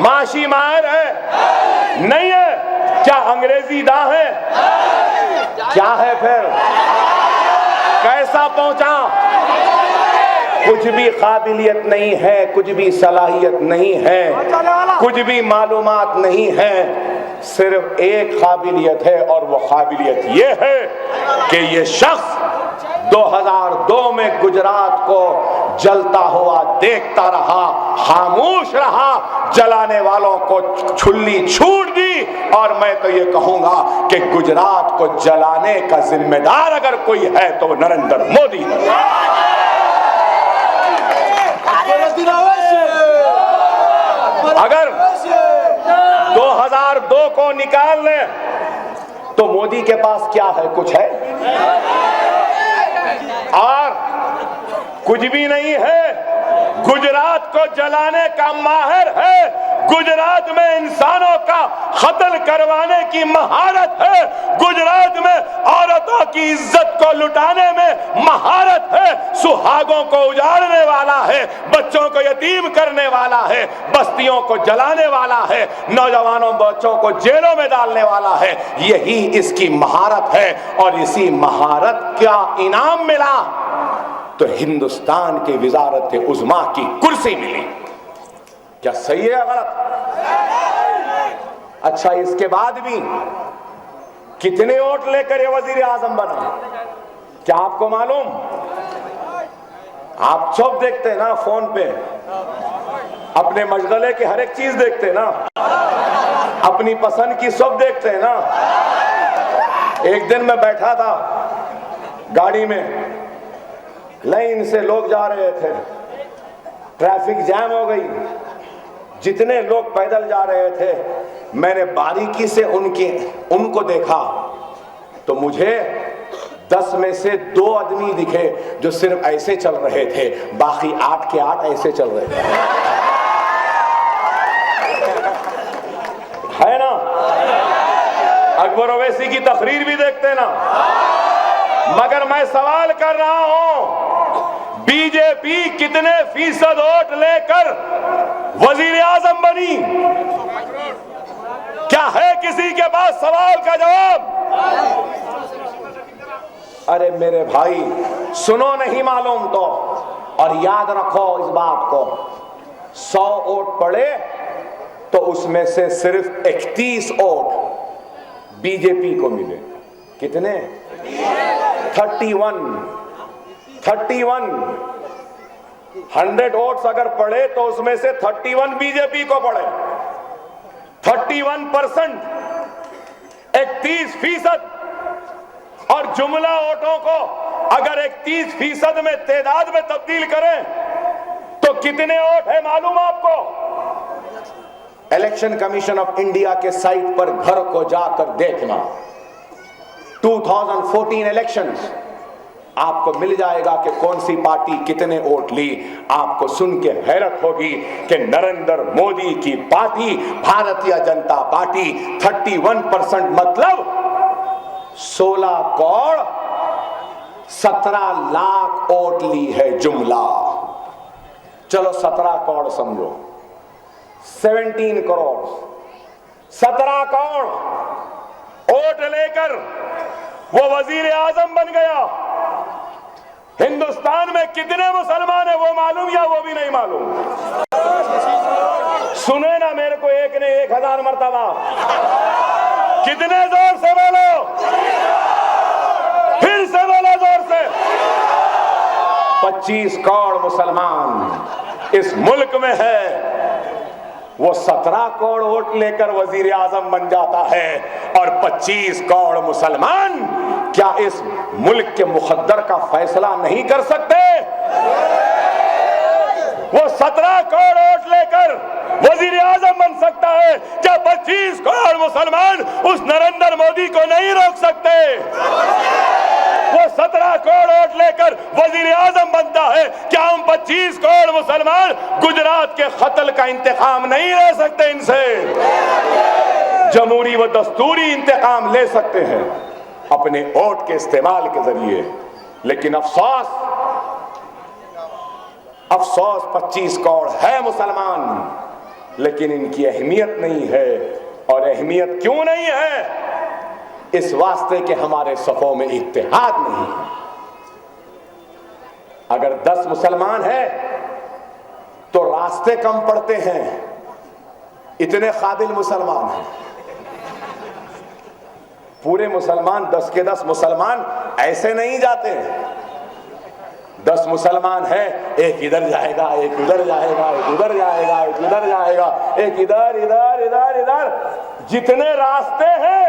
माशी माहिर है? नहीं है। क्या अंग्रेजी दां है? क्या है फिर? कैसा पहुंचा? कुछ भी काबिलियत नहीं है, कुछ भी सलाहियत नहीं है, कुछ भी मालूमात नहीं है। सिर्फ एक काबिलियत है और वो काबिलियत ये है कि ये शख्स 2002 में गुजरात को जलता हुआ देखता रहा, खामोश रहा, जलाने वालों को छुल्ली छूट दी। और मैं तो ये कहूंगा कि गुजरात को जलाने का जिम्मेदार अगर कोई है तो नरेंद्र मोदी है। अगर 2002 को निकाल लें तो मोदी के पास क्या है? कुछ है? और कुछ भी नहीं है। गुजरात को जलाने का माहिर है, गुजरात में इंसानों का कत्ल करवाने की महारत है, गुजरात में औरतों की इज्जत को लुटाने में महारत है, सुहागों को उजाड़ने वाला है, बच्चों को यतीम करने वाला है, बस्तियों को जलाने वाला है, नौजवानों बच्चों को जेलों में डालने वाला है। यही इसकी महारत है और इसी महारत का इनाम मिला तो हिंदुस्तान के वजारत उज़्मा की कुर्सी मिली। क्या सही है या गलत? अच्छा, इसके बाद भी कितने वोट लेकर ये वजीर आजम बना? क्या आपको मालूम? आप सब देखते हैं ना फोन पे, अपने मशगले की हर एक चीज देखते हैं ना, अपनी पसंद की सब देखते हैं ना। एक दिन मैं बैठा था गाड़ी में, लाइन से लोग जा रहे थे, ट्रैफिक जैम हो गई, जितने लोग पैदल जा रहे थे मैंने बारीकी से उनको देखा तो मुझे 10 में से 2 आदमी दिखे जो सिर्फ ऐसे चल रहे थे, बाकी 8 के 8 ऐसे चल रहे थे। है ना? अकबर ओवैसी की तकरीर भी देखते ना। मगर मैं सवाल कर रहा हूं, बीजेपी कितने फीसद वोट लेकर वजीर आजम बनी? क्या है किसी के पास सवाल का जवाब? अरे मेरे भाई, सुनो, नहीं मालूम तो और याद रखो इस बात को, 100 वोट पड़े तो उसमें से सिर्फ 31 वोट बीजेपी को मिले। कितने? 31। 100 वोट्स अगर पड़े तो उसमें से 31 बीजेपी को पड़े। 31%, 31%। और जुमला वोटों को अगर 31% में तादाद में तब्दील करें तो कितने वोट है मालूम आपको? इलेक्शन कमीशन ऑफ इंडिया के साइट पर घर को जाकर देखना, 2014 इलेक्शंस, आपको मिल जाएगा कि कौन सी पार्टी कितने वोट ली। आपको सुन के हैरत होगी कि नरेंद्र मोदी की पार्टी भारतीय जनता पार्टी 31% मतलब 16 करोड़ 17 लाख वोट ली है जुमला। चलो 17 करोड़ समझो, 17 करोड़ 17 करोड़ वोट लेकर वो वजीर आजम बन गया। हिंदुस्तान में कितने मुसलमान हैं वो मालूम या वो भी नहीं मालूम? सुने ना मेरे को एक ने 1000 मर्तबा। कितने जोर से बोलो, फिर से बोलो जोर से। 25 करोड़ मुसलमान इस मुल्क में है, वो 17 करोड़ वोट लेकर वजीर आजम बन जाता है। और 25 करोड़ मुसलमान क्या इस मुल्क के मुकद्दर का फैसला नहीं कर सकते? वो 17 करोड़ वोट लेकर वजीर आजम बन सकता है, क्या 25 करोड़ मुसलमान उस नरेंद्र मोदी को नहीं रोक सकते? वो 17 करोड़ वोट लेकर वजीर आजम बनता है, क्या हम 25 करोड़ मुसलमान गुजरात के कत्ल का इंतकाम नहीं ले सकते इनसे? जमहूरी व दस्तूरी इंतकाम ले सकते हैं अपने वोट के इस्तेमाल के जरिए। लेकिन अफसोस 25 करोड़ है मुसलमान, लेकिन इनकी अहमियत नहीं है। और अहमियत क्यों नहीं है? इस वास्ते के हमारे सफों में इत्तेहाद नहीं है। अगर 10 मुसलमान है तो रास्ते कम पड़ते हैं, इतने काबिल मुसलमान हैं। पूरे मुसलमान 10 के 10 मुसलमान ऐसे नहीं जाते। 10 मुसलमान है, एक इधर जाएगा, एक उधर जाएगा, एक उधर जाएगा, एक उधर जाएगा, एक इधर इधर इधर इधर। जितने रास्ते हैं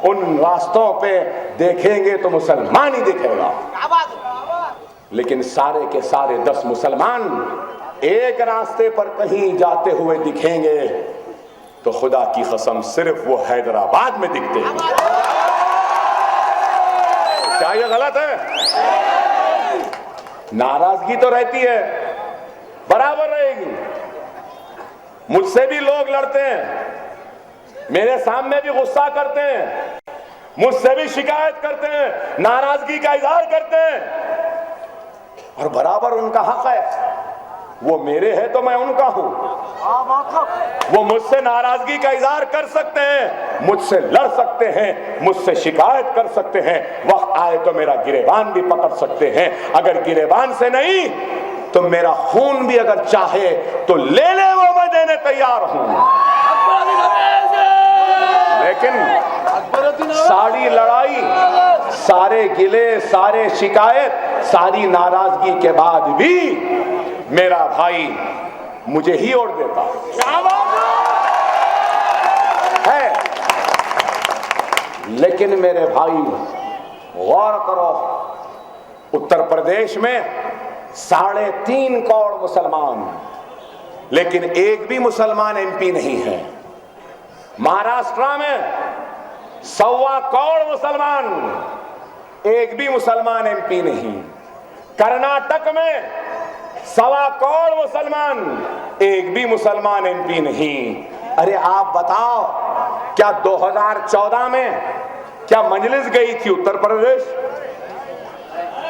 उन रास्तों पे देखेंगे तो मुसलमान ही दिखेगा। लेकिन सारे के सारे 10 मुसलमान एक रास्ते पर कहीं जाते हुए दिखेंगे तो खुदा की कसम सिर्फ वो हैदराबाद में दिखते हैं। क्या ये गलत है? नाराजगी तो रहती है, बराबर रहेगी। मुझसे भी लोग लड़ते हैं, मेरे सामने भी गुस्सा करते हैं, मुझसे भी शिकायत करते हैं, नाराजगी का इजहार करते हैं, और बराबर उनका हक है। वो मेरे हैं तो मैं उनका हूं। वो मुझसे नाराजगी का इजहार कर सकते हैं, मुझसे लड़ सकते हैं, मुझसे शिकायत कर सकते हैं, वक्त आए तो मेरा गिरेबान भी पकड़ सकते हैं। अगर गिरेबान से नहीं तो मेरा खून भी अगर चाहे तो ले ले, वो मैं देने तैयार हूं। लेकिन सारी लड़ाई, सारे गिले, सारे शिकायत, सारी नाराजगी के बाद भी मेरा भाई मुझे ही ओढ़ देता है। लेकिन मेरे भाई गौर करो, उत्तर प्रदेश में 3.5 करोड़ मुसलमान, लेकिन एक भी मुसलमान एमपी नहीं है। महाराष्ट्र में 1.25 करोड़ मुसलमान, एक भी मुसलमान एमपी नहीं। कर्नाटक में 1.25 करोड़ मुसलमान, एक भी मुसलमान एमपी नहीं। अरे आप बताओ, क्या 2014 में क्या मजलिस गई थी उत्तर प्रदेश?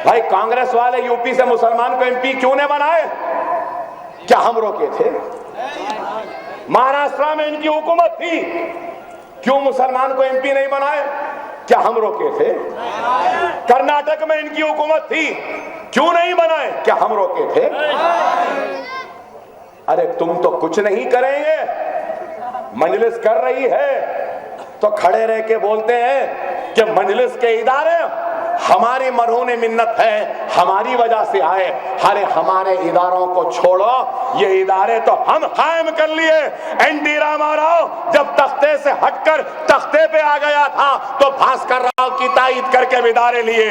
भाई कांग्रेस वाले यूपी से मुसलमान को एमपी क्यों नहीं बनाए? क्या हम रोके थे? महाराष्ट्र में इनकी हुकूमत थी, क्यों मुसलमान को एमपी नहीं बनाए? क्या हम रोके थे? कर्नाटक में इनकी हुकूमत थी, क्यों नहीं बनाए? क्या हम रोके थे? अरे तुम तो कुछ नहीं करेंगे, मजलिस कर रही है तो खड़े रह के बोलते हैं कि मजलिस के इदारे हमारी मरहून मिन्नत है, हमारी वजह से आए। अरे हमारे इदारों को छोड़ो, ये इदारे तो हम कायम कर लिए। एनटी रामाराव जब तख्ते से हटकर तख्ते पे आ गया था तो भास्कर राव की तायीद करके इदारे लिए,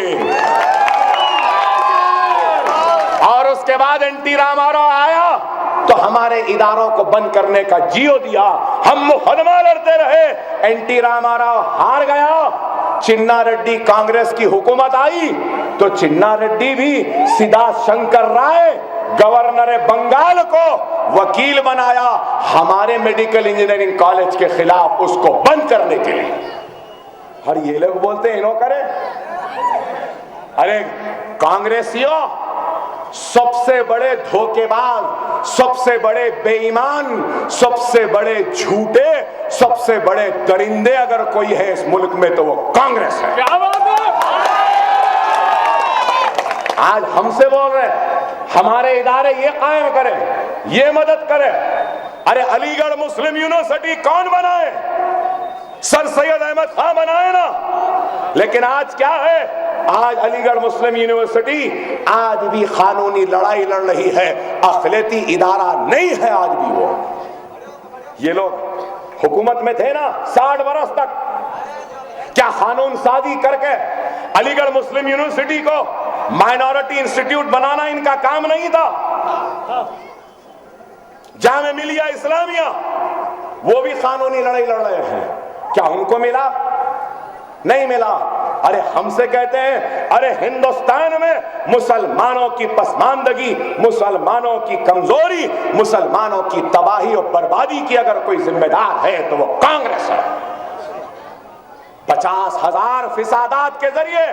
और उसके बाद एनटी रामाराव आया तो हमारे इदारों को बंद करने का जियो दिया। हम मुकदमा लड़ते रहे, एनटी रामाराव हार गया चिन्ना रेड्डी कांग्रेस की हुकूमत आई तो चिन्ना रेड्डी भी सीधा शंकर राय गवर्नर बंगाल को वकील बनाया हमारे मेडिकल इंजीनियरिंग कॉलेज के खिलाफ उसको बंद करने के लिए। और ये लोग बोलते हैं इन्हों करे। अरे कांग्रेसियों, सबसे बड़े धोखेबाज, सबसे बड़े बेईमान, सबसे बड़े झूठे, सबसे बड़े दरिंदे अगर कोई है इस मुल्क में तो वो कांग्रेस है। क्या बात है? आज हमसे बोल रहे हैं हमारे इदारे ये कायम करें, ये मदद करें। अरे अलीगढ़ मुस्लिम यूनिवर्सिटी कौन बनाए? सर सैयद अहमद खान बनाए ना। लेकिन आज क्या है? आज अलीगढ़ मुस्लिम यूनिवर्सिटी आज भी कानूनी लड़ाई लड़ रही है, अखिलती इदारा नहीं है आज भी वो। ये लोग हुकूमत में थे ना 60 बरस तक, क्या कानून साजी करके अलीगढ़ मुस्लिम यूनिवर्सिटी को माइनॉरिटी इंस्टीट्यूट बनाना इनका काम नहीं था? जामे मिलिया इस्लामिया वो भी कानूनी लड़ाई लड़ रहे हैं, क्या उनको मिला? नहीं मिला। अरे हमसे कहते हैं अरे हिंदुस्तान में मुसलमानों की पसमानदगी, मुसलमानों की कमजोरी, मुसलमानों की तबाही और बर्बादी की अगर कोई जिम्मेदार है तो वो कांग्रेस है। 50,000 फिसादात के जरिए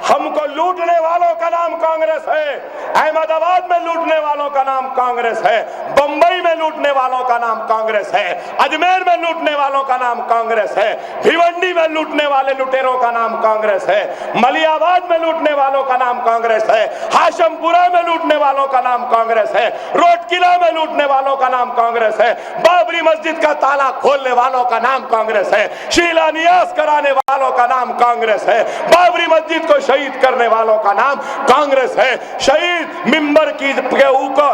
हमको लूटने वालों का नाम कांग्रेस है। अहमदाबाद में लूटने वालों का नाम कांग्रेस है, बंबई में लूटने वालों का नाम कांग्रेस है, अजमेर में लूटने वालों का नाम कांग्रेस है, भिवंडी में लूटने वाले लुटेरों का नाम कांग्रेस है, मलियाबाद में लूटने वालों का नाम कांग्रेस है, हाशमपुरा में लूटने वालों का नाम कांग्रेस है, रोडकिला में लूटने वालों का नाम कांग्रेस है, बाबरी मस्जिद का ताला खोलने वालों का नाम कांग्रेस है, शिलान्यास कराने वालों का नाम कांग्रेस है, बाबरी मस्जिद को शहीद करने वालों का नाम कांग्रेस है, शहीद मिंबर की के ऊपर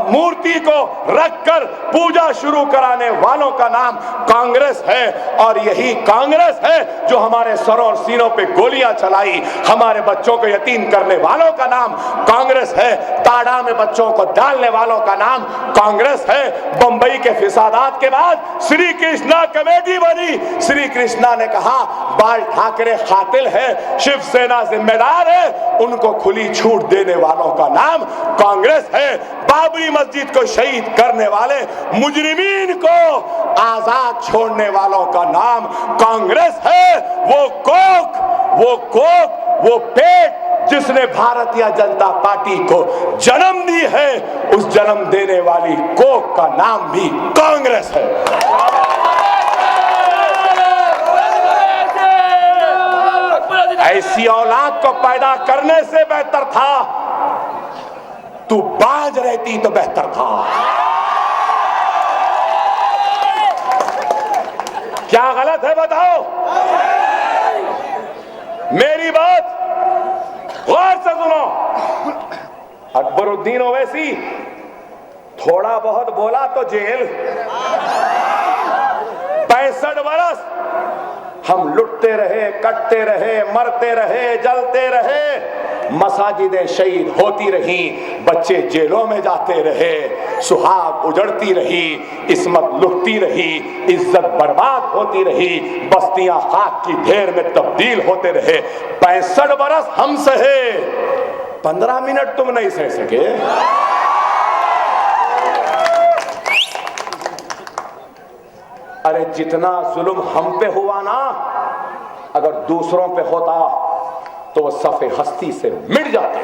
मूर्ति को रखकर पूजा शुरू कराने वालों का नाम कांग्रेस है। और यही कांग्रेस है जो हमारे सरों और सीनों पे गोलियां चलाई, हमारे बच्चों को यतीम करने वालों का नाम कांग्रेस है, ताड़ा में बच्चों को डालने वालों का नाम कांग्रेस है। बंबई के फिसादात के बाद श्री कृष्णा कमेटी बनी, श्री कृष्णा ने कहा बाल ठाकरे कातिल है, शिवसेना जिम्मेदार है, उनको खुली छूट देने वालों का नाम कांग्रेस है। बाबरी मस्जिद को शहीद करने वाले मुजरिमीन को आजाद छोड़ने वालों का नाम कांग्रेस है। वो कोक, वो पेट जिसने भारतीय जनता पार्टी को जन्म दी है, उस जन्म देने वाली कोक का नाम भी कांग्रेस है। ऐसी औलाद को पैदा करने से बेहतर था तू बाज रहती तो बेहतर था। क्या गलत है बताओ? मेरी बात गौर से सुनो। अकबरुद्दीन ओवैसी थोड़ा बहुत बोला तो जेल। 65 बरस हम लुटते रहे, कटते रहे, मरते रहे, जलते रहे, मसाजिदें शहीद होती रही, बच्चे जेलों में जाते रहे, सुहाग उजड़ती रही, इस्मत लुटती रही, इज्जत बर्बाद होती रही, बस्तियां खाक की ढेर में तब्दील होते रहे। 65 बरस हम सहे, 15 मिनट तुम नहीं सह सके। अरे जितना जुल्म हम पे हुआ ना, अगर दूसरों पे होता तो वो सफ़े हस्ती से मिट जाते।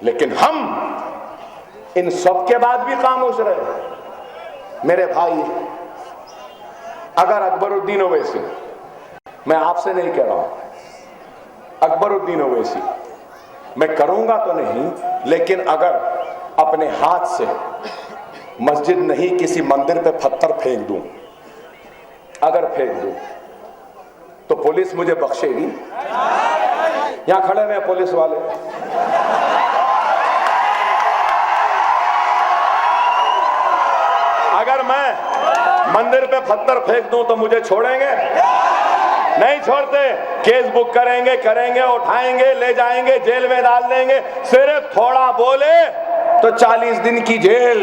लेकिन हम इन सब के बाद भी खामोश रहे। मेरे भाई, अगर अकबरुद्दीन ओवैसी, मैं आपसे नहीं कह रहा हूं, अकबरुद्दीन ओवैसी मैं करूंगा तो नहीं, लेकिन अगर अपने हाथ से मस्जिद नहीं किसी मंदिर पे पत्थर फेंक दूं, अगर फेंक दूं तो पुलिस मुझे बख्शेगी? यहां खड़े हुए पुलिस वाले, अगर मैं मंदिर पे पत्थर फेंक दूं तो मुझे छोड़ेंगे? नहीं छोड़ते। केस बुक करेंगे, उठाएंगे, ले जाएंगे, जेल में डाल देंगे। सिर्फ थोड़ा बोले तो 40 दिन की जेल।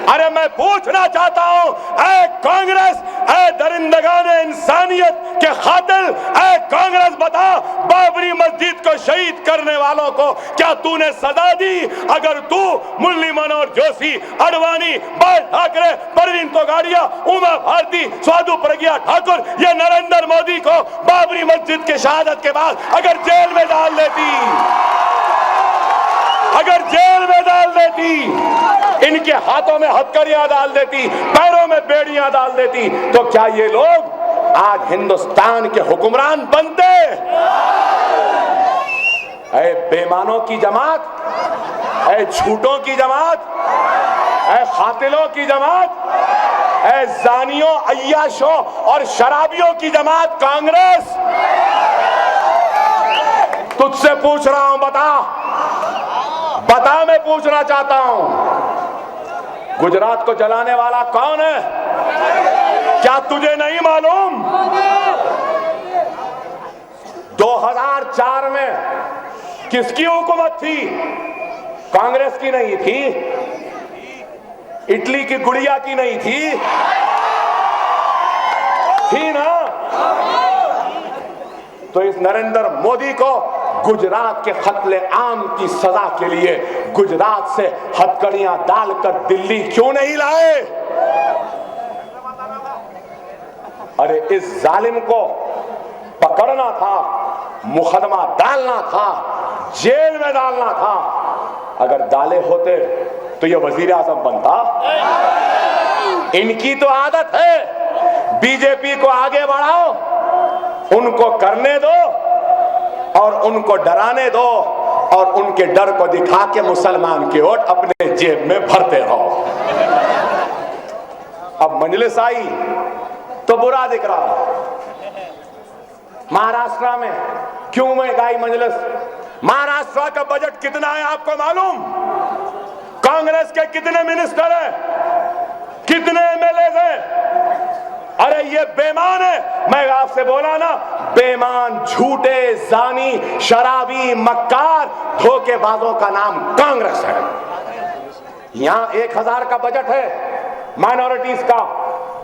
अरे मैं पूछना चाहता हूं, ऐ कांग्रेस, ऐ दरिंदगान इंसानियत के खातिल, ऐ कांग्रेस बता, बाबरी मस्जिद को शहीद करने वालों को क्या तूने सजा दी? अगर तू मुरली मनोहर जोशी, अडवाणी, बाल ठाकरे, परवीन तोगाड़िया, उमा भारती, स्वादु प्रज्ञा ठाकुर, ये नरेंद्र मोदी को बाबरी मस्जिद के शहादत के बाद अगर जेल में डाल देती, अगर जेल में डाल देती, इनके हाथों में हथकड़ियां डाल देती, पैरों में बेड़ियां डाल देती, तो क्या ये लोग आज हिंदुस्तान के हुक्मरान बनते? ऐ बेईमानों की जमात, ऐ झूठों की जमात, ऐ खातिलों की जमात, ऐ जानियों, अय्याशों और शराबियों की जमात कांग्रेस, तुझसे पूछ रहा हूं, बता, मैं पूछना चाहता हूं, गुजरात को जलाने वाला कौन है? क्या तुझे नहीं मालूम? 2004 में किसकी हुकूमत थी? कांग्रेस की नहीं थी, इटली की गुड़िया की नहीं थी ना? तो इस नरेंद्र मोदी को गुजरात के कत्ले आम की सजा के लिए गुजरात से हथकड़ियां डालकर दिल्ली क्यों नहीं लाए? अरे इस जालिम को पकड़ना था, मुकदमा डालना था, जेल में डालना था। अगर डाले होते तो ये वजीर आजम बनता। इनकी तो आदत है, बीजेपी को आगे बढ़ाओ, उनको करने दो और उनको डराने दो और उनके डर को दिखा के मुसलमान की वोट अपने जेब में भरते रहो। अब मजलिस आई तो बुरा दिख रहा। महाराष्ट्र में क्यों महंगाई मजलिस? महाराष्ट्र का बजट कितना है आपको मालूम? कांग्रेस के कितने मिनिस्टर हैं, कितने एमएलए हैं? अरे ये बेईमान है। मैं आपसे बोला ना, बेईमान, झूठे, जानी, शराबी, मक्कार, धोखेबाजों का नाम कांग्रेस है। यहां 1000 का बजट है माइनॉरिटीज का,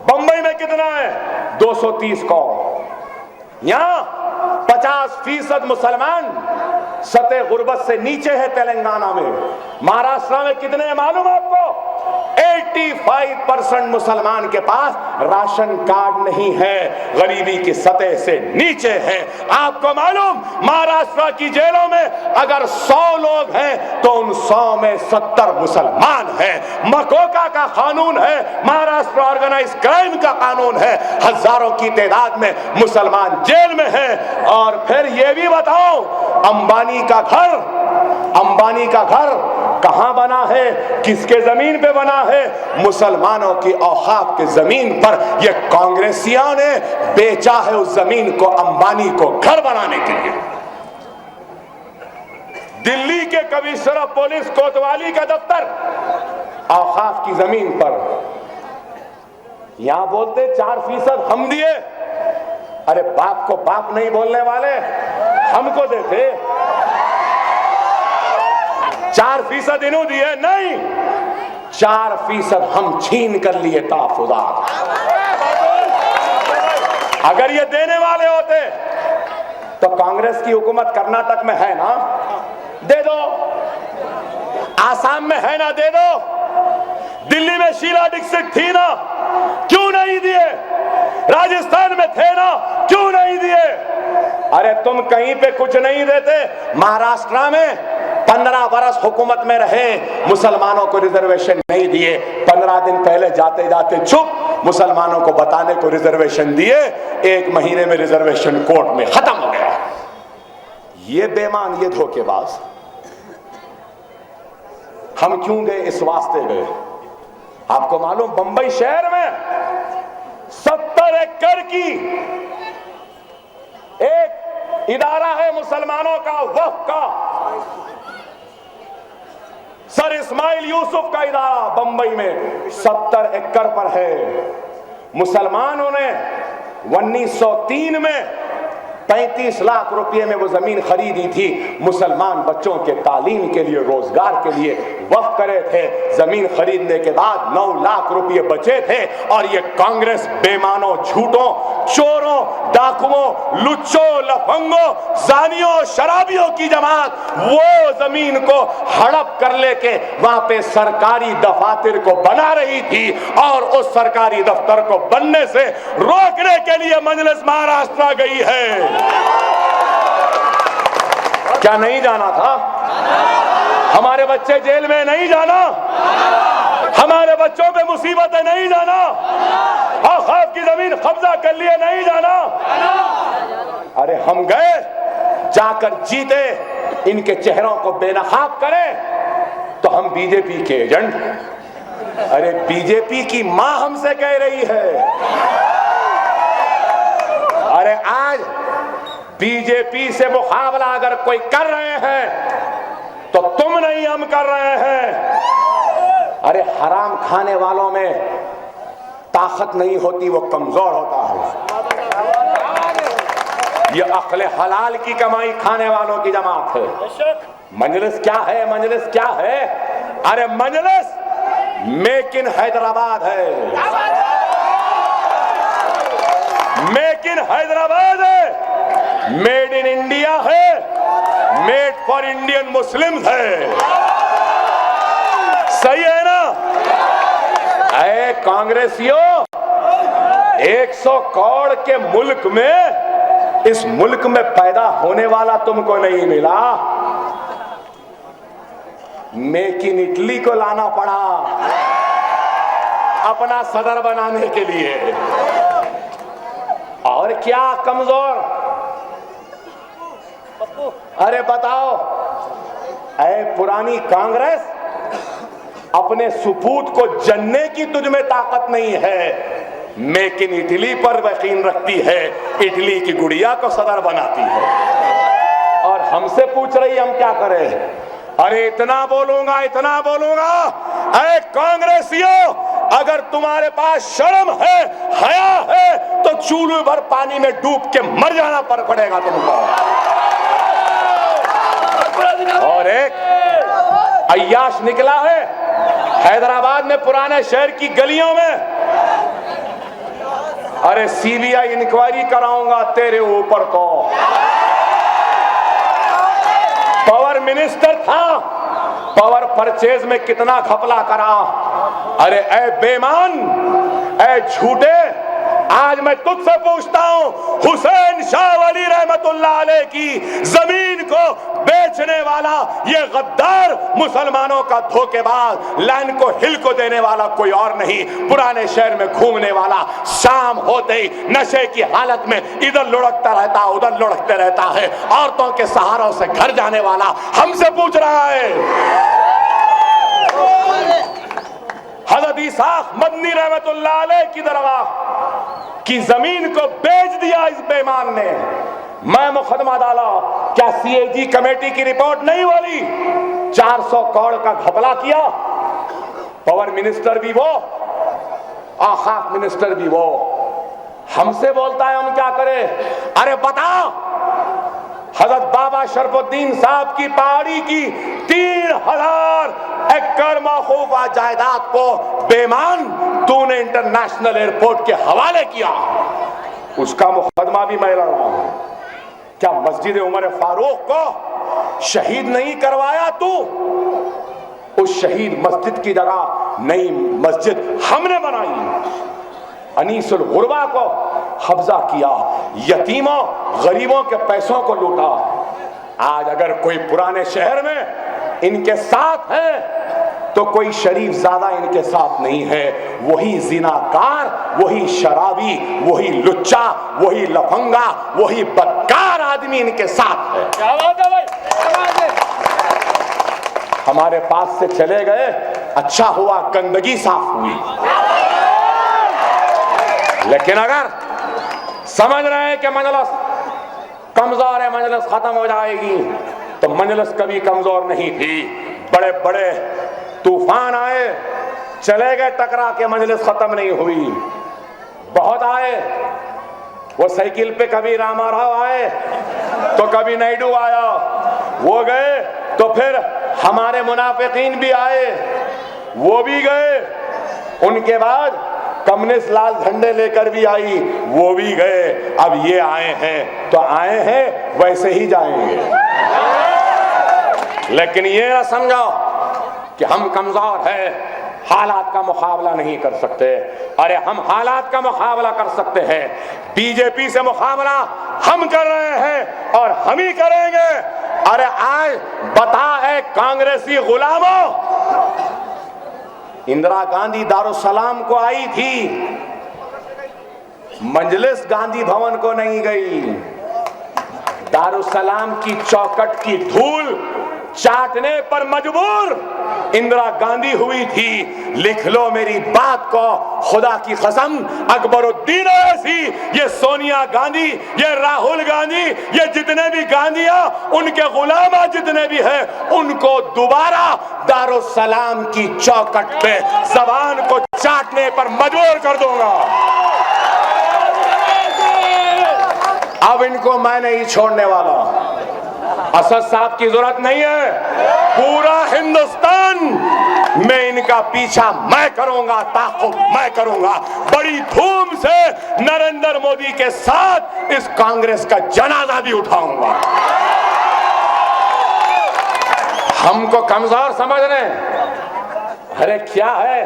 बंबई में कितना है? 230 का। यहां 50% मुसलमान सतह गुर्बत से नीचे है तेलंगाना में। महाराष्ट्र में कितने है मालूम आपको? 85% मुसलमान के पास राशन कार्ड नहीं है, गरीबी की सतह से नीचे है। आपको मालूम, महाराष्ट्र की जेलों में अगर 100 लोग हैं तो उन 100 में 70 मुसलमान हैं। मकोका का कानून है, महाराष्ट्र ऑर्गेनाइज क्राइम का कानून है, हजारों की तादाद में मुसलमान जेल में हैं। और फिर यह भी बताओ, अंबानी का घर कहां बना है, किसके जमीन पे बना है? मुसलमानों की औकाफ के जमीन पर ये कांग्रेसियों ने बेचा है उस जमीन को अंबानी को घर बनाने के लिए। दिल्ली के कमिश्नर पुलिस कोतवाली का दफ्तर औकाफ की जमीन पर। यहां बोलते 4% हम दिए। अरे बाप को बाप नहीं बोलने वाले, हमको देते। 4% इन्हों दिए नहीं, 4% हम छीन कर लिए तहफुजात। अगर ये देने वाले होते तो कांग्रेस की हुकूमत कर्नाटक में है ना, दे दो। आसाम में है ना, दे दो। दिल्ली में शीला दीक्षित थी ना, क्यों नहीं दिए? राजस्थान में थे ना, क्यों नहीं दिए? अरे तुम कहीं पे कुछ नहीं देते। महाराष्ट्र में 15 बरस हुकूमत में रहे, मुसलमानों को रिजर्वेशन नहीं दिए। 15 दिन पहले जाते जाते चुप, मुसलमानों को बताने को रिजर्वेशन दिए। 1 महीने में रिजर्वेशन कोर्ट में खत्म हो गया। ये बेईमान, ये धोखेबाज। हम क्यों गए? इस वास्ते गए। आपको मालूम, बंबई शहर में 70 एकड़ की एक इदारा है मुसलमानों का, वक्फ का। सर इस्माइल यूसुफ का इदारा बंबई में 70 एकड़ पर है। मुसलमानों ने 1903 में 35 लाख रुपए में वो जमीन खरीदी थी, मुसलमान बच्चों के तालीम के लिए, रोजगार के लिए वक्फ करे थे। जमीन खरीदने के बाद 9 लाख रुपए बचे थे और ये कांग्रेस बेमानों, झूठों, चोरों, डाकुओं, लुच्चों, लफंगों, जानियों, शराबियों की जमात वो जमीन को हड़प कर लेके वहां पे सरकारी दफातर को बना रही थी और उस सरकारी दफ्तर को बनने से रोकने के लिए मजलिस महाराष्ट्र गई है। क्या नहीं जाना था? हमारे बच्चे जेल में नहीं जाना? हमारे बच्चों पे मुसीबतें नहीं जाना? औकाफ की जमीन कब्जा कर लिए नहीं जाना? अरे हम गए, जाकर जीते, इनके चेहरों को बेनकाब करें तो हम बीजेपी के एजेंट। अरे बीजेपी की मां हमसे कह रही है। अरे आज बीजेपी से मुकाबला अगर कोई कर रहे हैं तो तुम नहीं, हम कर रहे हैं। अरे हराम खाने वालों में ताकत नहीं होती, वो कमजोर होता है। ये अक्ल हलाल की कमाई खाने वालों की जमात है। मजलिस क्या है? मजलिस क्या है? अरे मजलिस मेक इन हैदराबाद है, मेक इन हैदराबाद है, मेड इन इंडिया है, मेड फॉर इंडियन मुस्लिम्स है। सही है ना? अरे कांग्रेसियों, 100 करोड़ के मुल्क में, इस मुल्क में पैदा होने वाला तुमको नहीं मिला। मेक इन इटली को लाना पड़ा अपना सदर बनाने के लिए। और क्या कमजोर? अरे बताओ, ऐ पुरानी कांग्रेस, अपने सुपूत को जनने की तुझ में ताकत नहीं है, मेक इन इटली पर यकीन रखती है, इटली की गुड़िया को सदर बनाती है और हमसे पूछ रही हम क्या करें। अरे इतना बोलूंगा, इतना बोलूंगा, ऐ कांग्रेसियों, अगर तुम्हारे पास शर्म है, हया है, तो चूल्हे भर पानी में डूब के मर जाना पड़ेगा तुमको। और एक अय्याश निकला है हैदराबाद में, पुराने शहर की गलियों में, अरे सीबीआई इंक्वायरी कराऊंगा तेरे ऊपर। तो पावर मिनिस्टर था, पावर परचेज में कितना घपला करा। अरे ऐ बेमान, ऐ झूठे, आज मैं तुझसे पूछता हूं, हुसैन शाह वली रहमतुल्लाह अलैह की जमीन को बेचने वाला ये गद्दार, मुसलमानों का धोखेबाज, लैंड को हिल को देने वाला कोई और नहीं, पुराने शहर में घूमने वाला, शाम होते ही नशे की हालत में इधर लुढ़कता रहता, उधर लुढ़कते रहता है, औरतों के सहारों से घर जाने वाला हमसे पूछ रहा है। हज़रत इसाक मदनी रहमतुल्लाह अलैह की दरगाह की जमीन को बेच दिया इस बेईमान ने। मैं मुकदमा डाला, क्या सीएजी कमेटी की रिपोर्ट नहीं बोली? 400 करोड़ का घपला किया, पावर मिनिस्टर भी वो, औकाफ मिनिस्टर भी वो, हमसे बोलता है हम क्या करें। अरे बताओ, हजरत बाबा शरफुद्दीन साहब की पहाड़ी की 3000 एकड़ मौकूफा जायदाद को बेमान तूने इंटरनेशनल एयरपोर्ट के हवाले किया, उसका मुकदमा भी मैं लड़ रहा हूं। क्या मस्जिद उमर फारूक को शहीद नहीं करवाया तू? उस शहीद मस्जिद की जगह नई मस्जिद हमने बनाई, अनीसुल गुरबा को कब्जा किया, यतीमों गरीबों के पैसों को लूटा। आज अगर कोई पुराने शहर में इनके साथ है तो कोई शरीफ ज्यादा इनके साथ नहीं है। वही जिनाकार, वही शराबी, वही लुच्चा, वही लफंगा, वही बदकार आदमी इनके साथ है। क्या बात है भाई, क्या बात है। हमारे पास से चले गए, अच्छा हुआ, गंदगी साफ हुई। लेकिन अगर समझ रहे हैं कि मजलिस कमजोर है, मजलिस खत्म हो जाएगी, तो मजलिस कभी कमजोर नहीं थी। बड़े बड़े तूफान आए, चले गए टकरा के, मजलिस खत्म नहीं हुई। बहुत आए, वो साइकिल पे कभी रामाराव आए तो कभी नायडू आया, वो गए तो फिर हमारे मुनाफिकीन भी आए, वो भी गए, उनके बाद कम्युनिस्ट लाल झंडे लेकर भी आई, वो भी गए, अब ये आए हैं तो आए हैं, वैसे ही जाएंगे। लेकिन ये ना समझो कि हम कमजोर हैं, हालात का मुकाबला नहीं कर सकते। अरे हम हालात का मुकाबला कर सकते हैं, बीजेपी से मुकाबला हम कर रहे हैं और हम ही करेंगे। अरे आज बता है कांग्रेसी गुलामों, इंदिरा गांधी दारुसलाम को आई थी, मजलिस गांधी भवन को नहीं गई। दारुसलाम की चौखट की धूल चाटने पर मजबूर इंदिरा गांधी हुई थी। लिख लो मेरी बात को, खुदा की कसम, अकबरुद्दीन ओवैसी, ये सोनिया गांधी, ये राहुल गांधी, ये जितने भी गांधिया, उनके गुलामा जितने भी हैं, उनको दोबारा दारुसलाम की चौखट पे जबान को चाटने पर मजबूर कर दूंगा। अब इनको मैं नहीं छोड़ने वाला। असद साहब की जरूरत नहीं है, पूरा हिंदुस्तान में इनका पीछा मैं करूंगा, ताक़ुब मैं करूंगा। बड़ी धूम से नरेंद्र मोदी के साथ इस कांग्रेस का जनाजा भी उठाऊंगा। हमको कमजोर समझ रहे हैं? अरे क्या है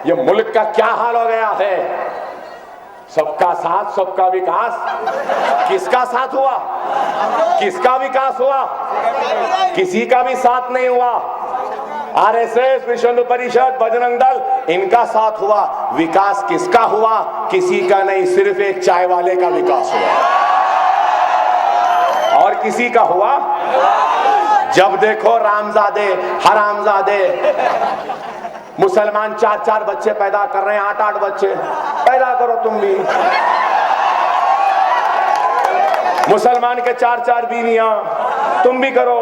ये मुल्क का क्या हाल हो गया है? सबका साथ सबका विकास, किसका साथ हुआ? किसका विकास हुआ? किसी का भी साथ नहीं हुआ। आरएसएस, विश्व हिंदू परिषद, बजरंग दल, इनका साथ हुआ। विकास किसका हुआ? किसी का नहीं, सिर्फ एक चाय वाले का विकास हुआ। और किसी का हुआ? जब देखो रामजादे, हरामजादे, मुसलमान 4-4 बच्चे पैदा कर रहे हैं, 8-8 बच्चे पैदा करो तुम भी। मुसलमान के 4-4 बीवियां, तुम भी करो,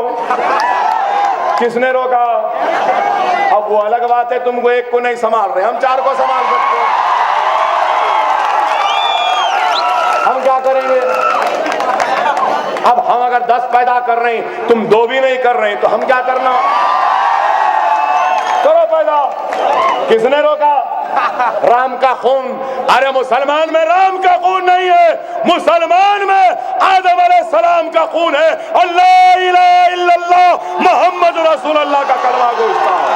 किसने रोका? अब वो अलग बात है, तुमको एक को नहीं संभाल रहे, हम 4 को संभाल सकते हैं। हम क्या करेंगे? अब हम अगर 10 पैदा कर रहे हैं, तुम 2 भी नहीं कर रहे हैं, तो हम क्या करना? करो पैदा, किसने रोका? राम का खून, अरे मुसलमान में राम का खून नहीं है, मुसलमान में आदम अलैहिस्सलाम का खून है। अल्लाह इलाहा इल्लल्लाह मोहम्मद रसूलुल्लाह का कलमा गूंजता है।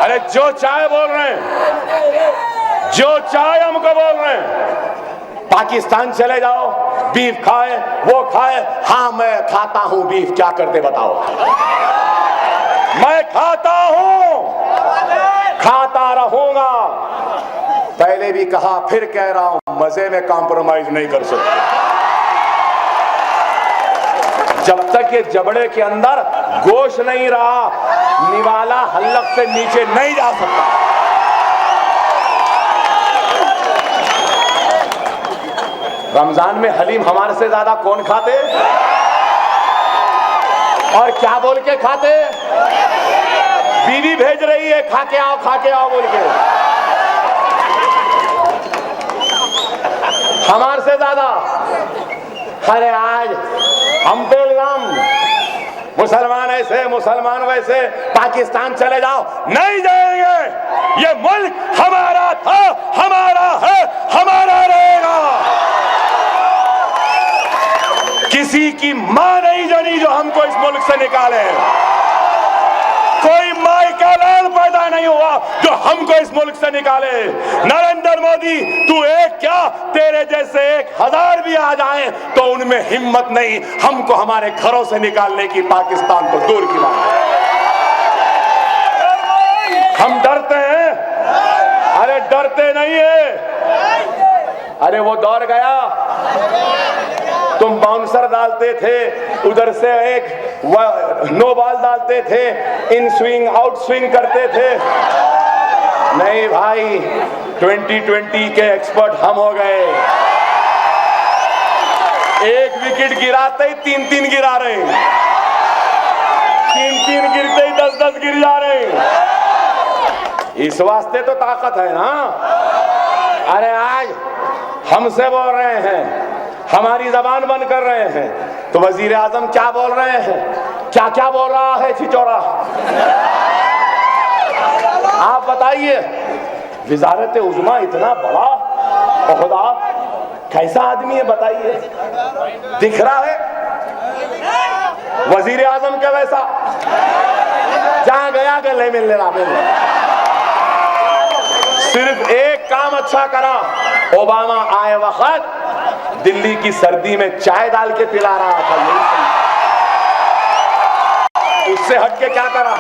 अरे जो चाहे बोल रहे हैं, जो चाहे हमको बोल रहे हैं, पाकिस्तान चले जाओ, बीफ खाए, वो खाए, हाँ मैं खाता हूं बीफ, क्या करते बताओ? मैं खाता हूं, खाता रहूंगा। पहले भी कहा, फिर कह रहा हूं, मजे में कॉम्प्रोमाइज नहीं कर सकते। जब तक ये जबड़े के अंदर गोश्त नहीं रहा, निवाला हल्लक से नीचे नहीं जा सकता। रमजान में हलीम हमारे से ज्यादा कौन खाते? और क्या बोल के खाते? बीवी भेज रही है, खा के आओ बोल के। हमारे से ज्यादा। अरे आज हम पे इल्जाम, मुसलमान ऐसे, मुसलमान वैसे, पाकिस्तान चले जाओ, नहीं जाएंगे। ये मुल्क हमारा था, हमारा है, हमारा रहेगा। किसी की मां नहीं जनी जो हमको इस मुल्क से निकाले। कोई माई का लाल पैदा नहीं हुआ जो हमको इस मुल्क से निकाले। नरेंद्र मोदी, तू एक क्या, तेरे जैसे 1000 भी आ जाएं तो उनमें हिम्मत नहीं हमको हमारे घरों से निकालने की, पाकिस्तान को दूर की बात। हम डरते हैं? अरे डरते नहीं है। अरे वो दौर गया, तुम बाउंसर डालते थे, उधर से एक नो बॉल डालते थे, इन स्विंग आउट स्विंग करते थे। नहीं भाई, 2020 के एक्सपर्ट हम हो गए। एक विकेट गिराते ही 3-3 गिरा रहे हैं, 3-3 गिरते ही 10-10 गिर जा रहे हैं। इस वास्ते तो ताकत है ना। अरे आज हमसे बोल रहे हैं, हमारी जबान बंद कर रहे हैं, तो वजीर आजम क्या बोल रहे हैं, क्या क्या बोल रहा है छिचोरा? आप बताइए, वजारत उज़्मा इतना बड़ा ओहदा, कैसा आदमी है बताइए? दिख रहा है वजीर आजम के वैसा, जहां गया गले मिलने रहा। सिर्फ एक काम अच्छा करा, ओबामा आए वक्त दिल्ली की सर्दी में चाय डाल के पिला रहा था, यही सही। उससे हटके क्या करा?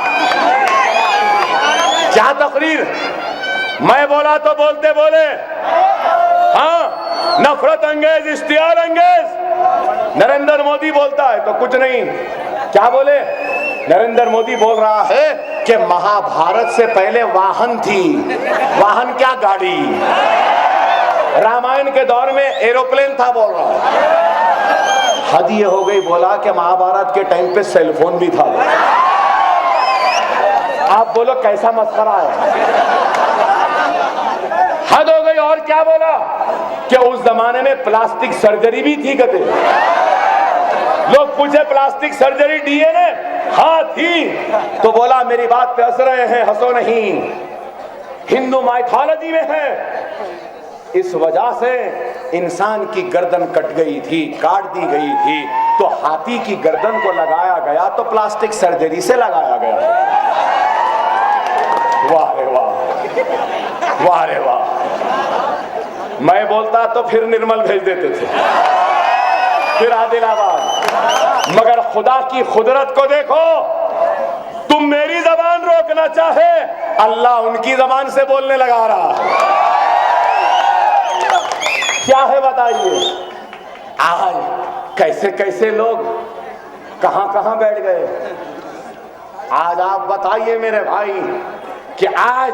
क्या तकरीर? मैं बोला तो बोलते बोले, हाँ नफरत अंगेज, इश्तियार अंगेज। नरेंद्र मोदी बोलता है तो कुछ नहीं, क्या बोले? नरेंद्र मोदी बोल रहा है कि महाभारत से पहले वाहन थी। वाहन क्या? गाड़ी। रामायण के दौर में एरोप्लेन था बोल रहा है। हद ये हो गई, बोला कि महाभारत के टाइम पे सेलफोन भी था। आप बोलो कैसा मस्खरा है? हद हो गई। और क्या बोला कि उस जमाने में प्लास्टिक सर्जरी भी थी। कहते लोग पूछे प्लास्टिक सर्जरी डीएनए? हाँ थी। तो बोला मेरी बात पे हंस रहे हैं, हंसो नहीं, हिंदू माइथोलॉजी में है। इस वजह से इंसान की गर्दन कट गई थी, काट दी गई थी, तो हाथी की गर्दन को लगाया गया तो प्लास्टिक सर्जरी से लगाया गया। वाह रे वाह, वाह रे वाह। मैं बोलता तो फिर निर्मल भेज देते थे, फिर आदिलाबाद। मगर खुदा की कुदरत को देखो, तुम मेरी जबान रोकना चाहे, अल्लाह उनकी जबान से बोलने लगा रहा है। क्या है बताइए? आज कैसे कैसे लोग कहां कहां बैठ गए। आज आप बताइए मेरे भाई कि आज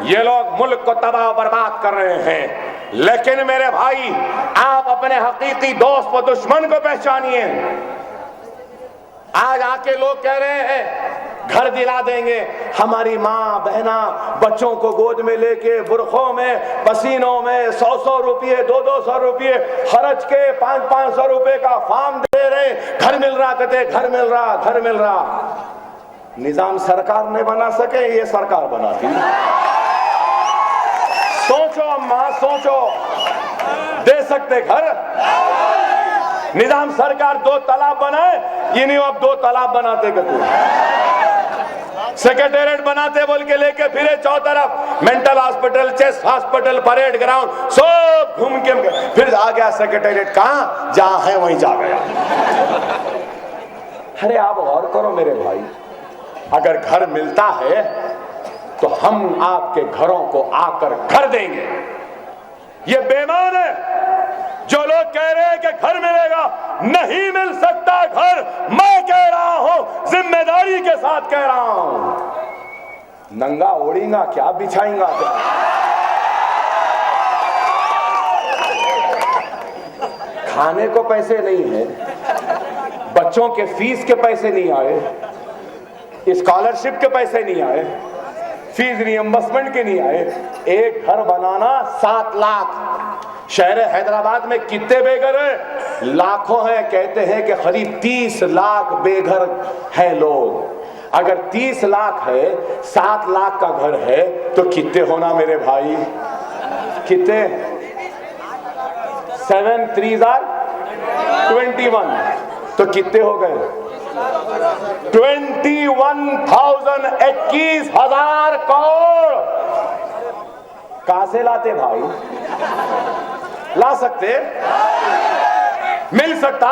ये लोग मुल्क को तबाह बर्बाद कर रहे हैं, लेकिन मेरे भाई आप अपने हकीकी दोस्त व दुश्मन को पहचानिए। आज आके लोग कह रहे हैं घर दिला देंगे, हमारी माँ बहना बच्चों को गोद में लेके बुरखों में पसीनों में 100-100 रुपये 200-200 रुपये खर्च के 500-500 रुपये का फार्म दे रहे, घर मिल रहा, कहते घर मिल रहा, घर मिल रहा। निजाम सरकार नहीं बना सके, ये सरकार बनाती। सोचो अम्मा, सोचो, दे सकते घर? निजाम सरकार 2 तालाब बनाए, ये नहीं अब 2 तालाब बनाते कहते, सेक्रेटेरिएट बनाते बोल के लेके फिरे चौतरफ, mental hospital, chest hospital, parade ground सब घूम के फिर आ गया सेक्रेटेरिएट। कहां? जहां है वहीं जा गया। अरे आप गौर करो मेरे भाई, अगर घर मिलता है तो हम आपके घरों को आकर घर देंगे। ये बेईमान है जो लोग कह रहे हैं कि घर मिलेगा। नहीं मिल सकता घर, मैं कह रहा हूं, जिम्मेदारी के साथ कह रहा हूं। नंगा ओढ़ेगा क्या, बिछाएगा क्या? खाने को पैसे नहीं है, बच्चों के फीस के पैसे नहीं आए, स्कॉलरशिप के पैसे नहीं आए, फीस रियम्बर्समेंट के नहीं आए। एक घर बनाना 7 लाख। शहर हैदराबाद में कितने बेघर हैं? लाखों हैं। कहते हैं कि करीब 30 लाख बेघर हैं लोग। अगर 30 लाख है, 7 लाख का घर है, तो कितने होना मेरे भाई? कितने? 7 3 21, तो कितने हो गए? 21,000 करोड़। कहां से लाते भाई? ला सकते? मिल सकता?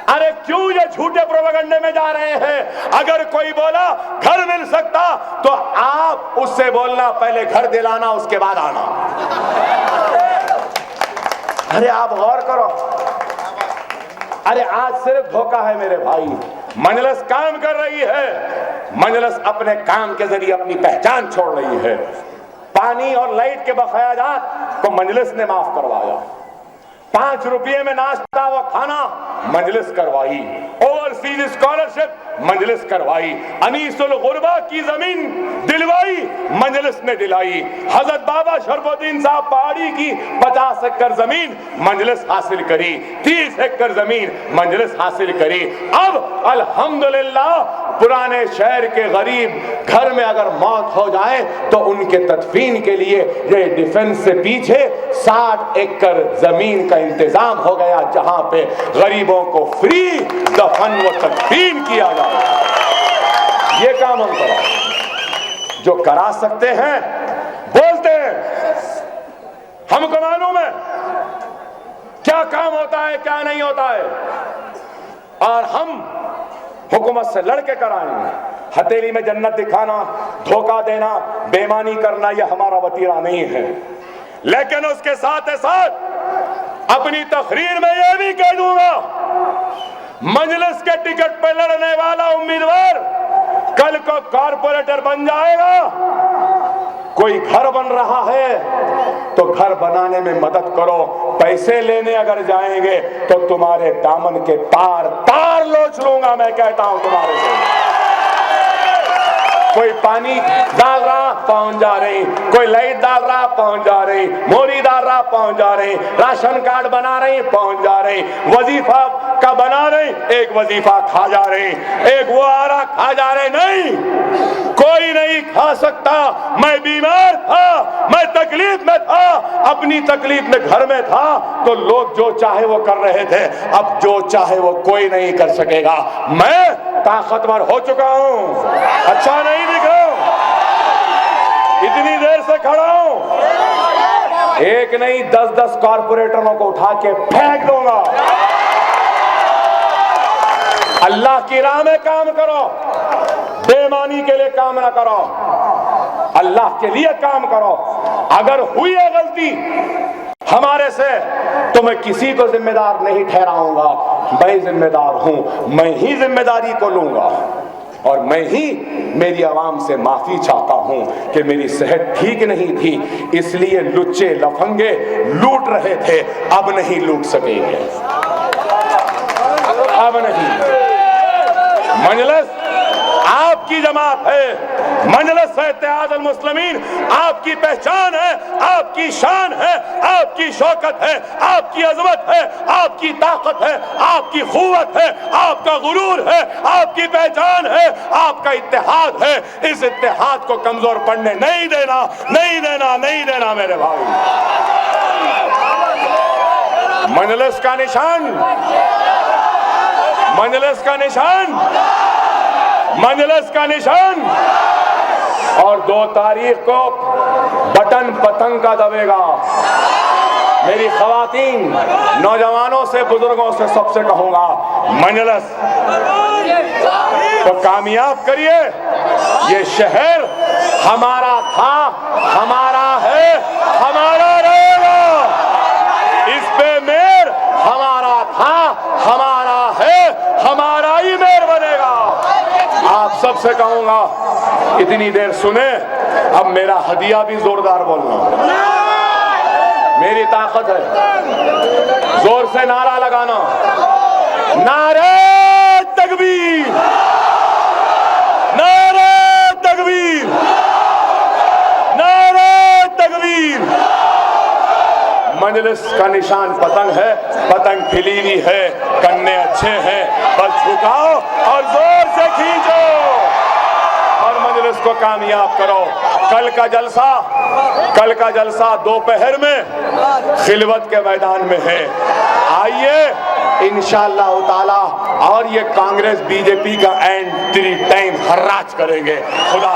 अरे क्यों ये झूठे प्रोपेगेंडे में जा रहे हैं? अगर कोई बोला घर मिल सकता, तो आप उससे बोलना पहले घर दिलाना, उसके बाद आना। अरे आप गौर करो, अरे आज सिर्फ धोखा है मेरे भाई। मजलिस काम कर रही है, मजलिस अपने काम के जरिए अपनी पहचान छोड़ रही है। पानी और लाइट के बकायाजात को मजलिस ने माफ करवाया, 5 रुपये में नाश्ता व खाना, मजलिस करवाई। ओवरसीज स्कॉलरशिप, मजलिस करवाई। अनीसुल गुरबा की जमीन दिलवाई, मजलिस ने दिलाई। हजरत बाबा शरफुद्दीन साहब पहाड़ी की 50 एकड़ जमीन मजलिस हासिल करी, 30 एकड़ जमीन मजलिस हासिल करी। अब अल्हम्दुलिल्लाह पुराने शहर के गरीब घर में अगर मौत हो जाए तो उनके तदफीन के लिए ये डिफेंस से पीछे 60 एकड़ जमीन का इंतजाम हो गया, जहां पे गरीबों को फ्री दफन व तदफीन किया जाए। ये काम हम करा, जो करा सकते हैं बोलते हैं। हमको मालूम है क्या काम होता है क्या नहीं होता है, और हम हुकूमत से लड़के कराएंगे। हथेली में जन्नत दिखाना, धोखा देना, बेईमानी करना, यह हमारा वतीरा नहीं है। लेकिन उसके साथ साथ अपनी तकरीर में यह भी कह दूंगा, मजलिस के टिकट पर लड़ने वाला उम्मीदवार कल को कॉर्पोरेटर बन जाएगा। कोई घर बन रहा है तो घर बनाने में मदद करो, पैसे लेने अगर जाएंगे तो तुम्हारे दामन के तार तार लोच लूंगा। मैं कहता हूं तुम्हारे से। कोई पानी डाल रहा पहुंच जा रही, कोई लाइट डाल रहा पहुंच जा रही, मोरी डाल रहा पहुंच जा रही, राशन कार्ड बना रही पहुंच जा रही, वजीफा का बना रही, एक वजीफा खा जा रही, एक वो आ रहा खा जा रहे। नहीं, कोई नहीं खा सकता। मैं बीमार था, मैं तकलीफ में था, अपनी तकलीफ में घर में था तो लोग जो चाहे वो कर रहे थे। अब जो चाहे वो कोई नहीं कर सकेगा। मैं ताकतवर हो चुका हूं, अच्छा नहीं दिख रहा हूं, इतनी देर से खड़ा हूं। एक नहीं 10-10 कॉर्पोरेटरों को उठा के फेंक दूंगा। अल्लाह की राह में काम करो, बेईमानी के लिए काम ना करो, अल्लाह के लिए काम करो। अगर हुई है गलती हमारे से तो मैं किसी को जिम्मेदार नहीं ठहराऊंगा, मैं जिम्मेदार हूं, मैं ही जिम्मेदारी को लूंगा। और मैं ही मेरी आवाम से माफी चाहता हूं कि मेरी सेहत ठीक नहीं थी, इसलिए लुच्चे लफंगे लूट रहे थे, अब नहीं लूट सकेंगे, अब नहीं। मजलिस आपकी जमात है, मजलिस इत्तेहाद अल मुस्लिमीन आपकी पहचान है, आपकी शान है, आपकी शौकत है, आपकी अजमत है, आपकी ताकत है, आपकी क़ुव्वत है, आपका गुरूर है, आपकी पहचान है, आपका इत्तेहाद है। इस इत्तेहाद को कमजोर पड़ने नहीं देना, नहीं देना, नहीं देना मेरे भाई। मजलिस का निशान, मजलिस का निशान, मजलिस का निशान। और 2 तारीख को बटन पतंग का दबेगा। मेरी खवातीन, नौजवानों से, बुजुर्गों से सबसे कहूंगा, मजलिस तो कामयाब करिए। ये शहर हमारा था, हमारा है, हमारा रहेगा। इस पे मेयर हमारा था, हमारा है, हमारा ही मेयर बनेगा। आप सबसे कहूंगा इतनी देर सुने, अब मेरा हदिया भी जोरदार बोलना। मेरी ताकत है, जोर से नारा लगाना, नारे तकबीर, नारे तकबीर, नारे तकबीर। मजलिस का निशान पतंग है, पतंग खिली हुई है, कन्ने अच्छे हैं, बस झुकाओ और जोर से खींचो और मजलिस को कामयाब करो। कल का जलसा दोपहर में खिलवत के मैदान में है। आइए इंशाअल्लाह ताला, और ये कांग्रेस बीजेपी का एंट्री टाइम हर्राज करेंगे। खुदा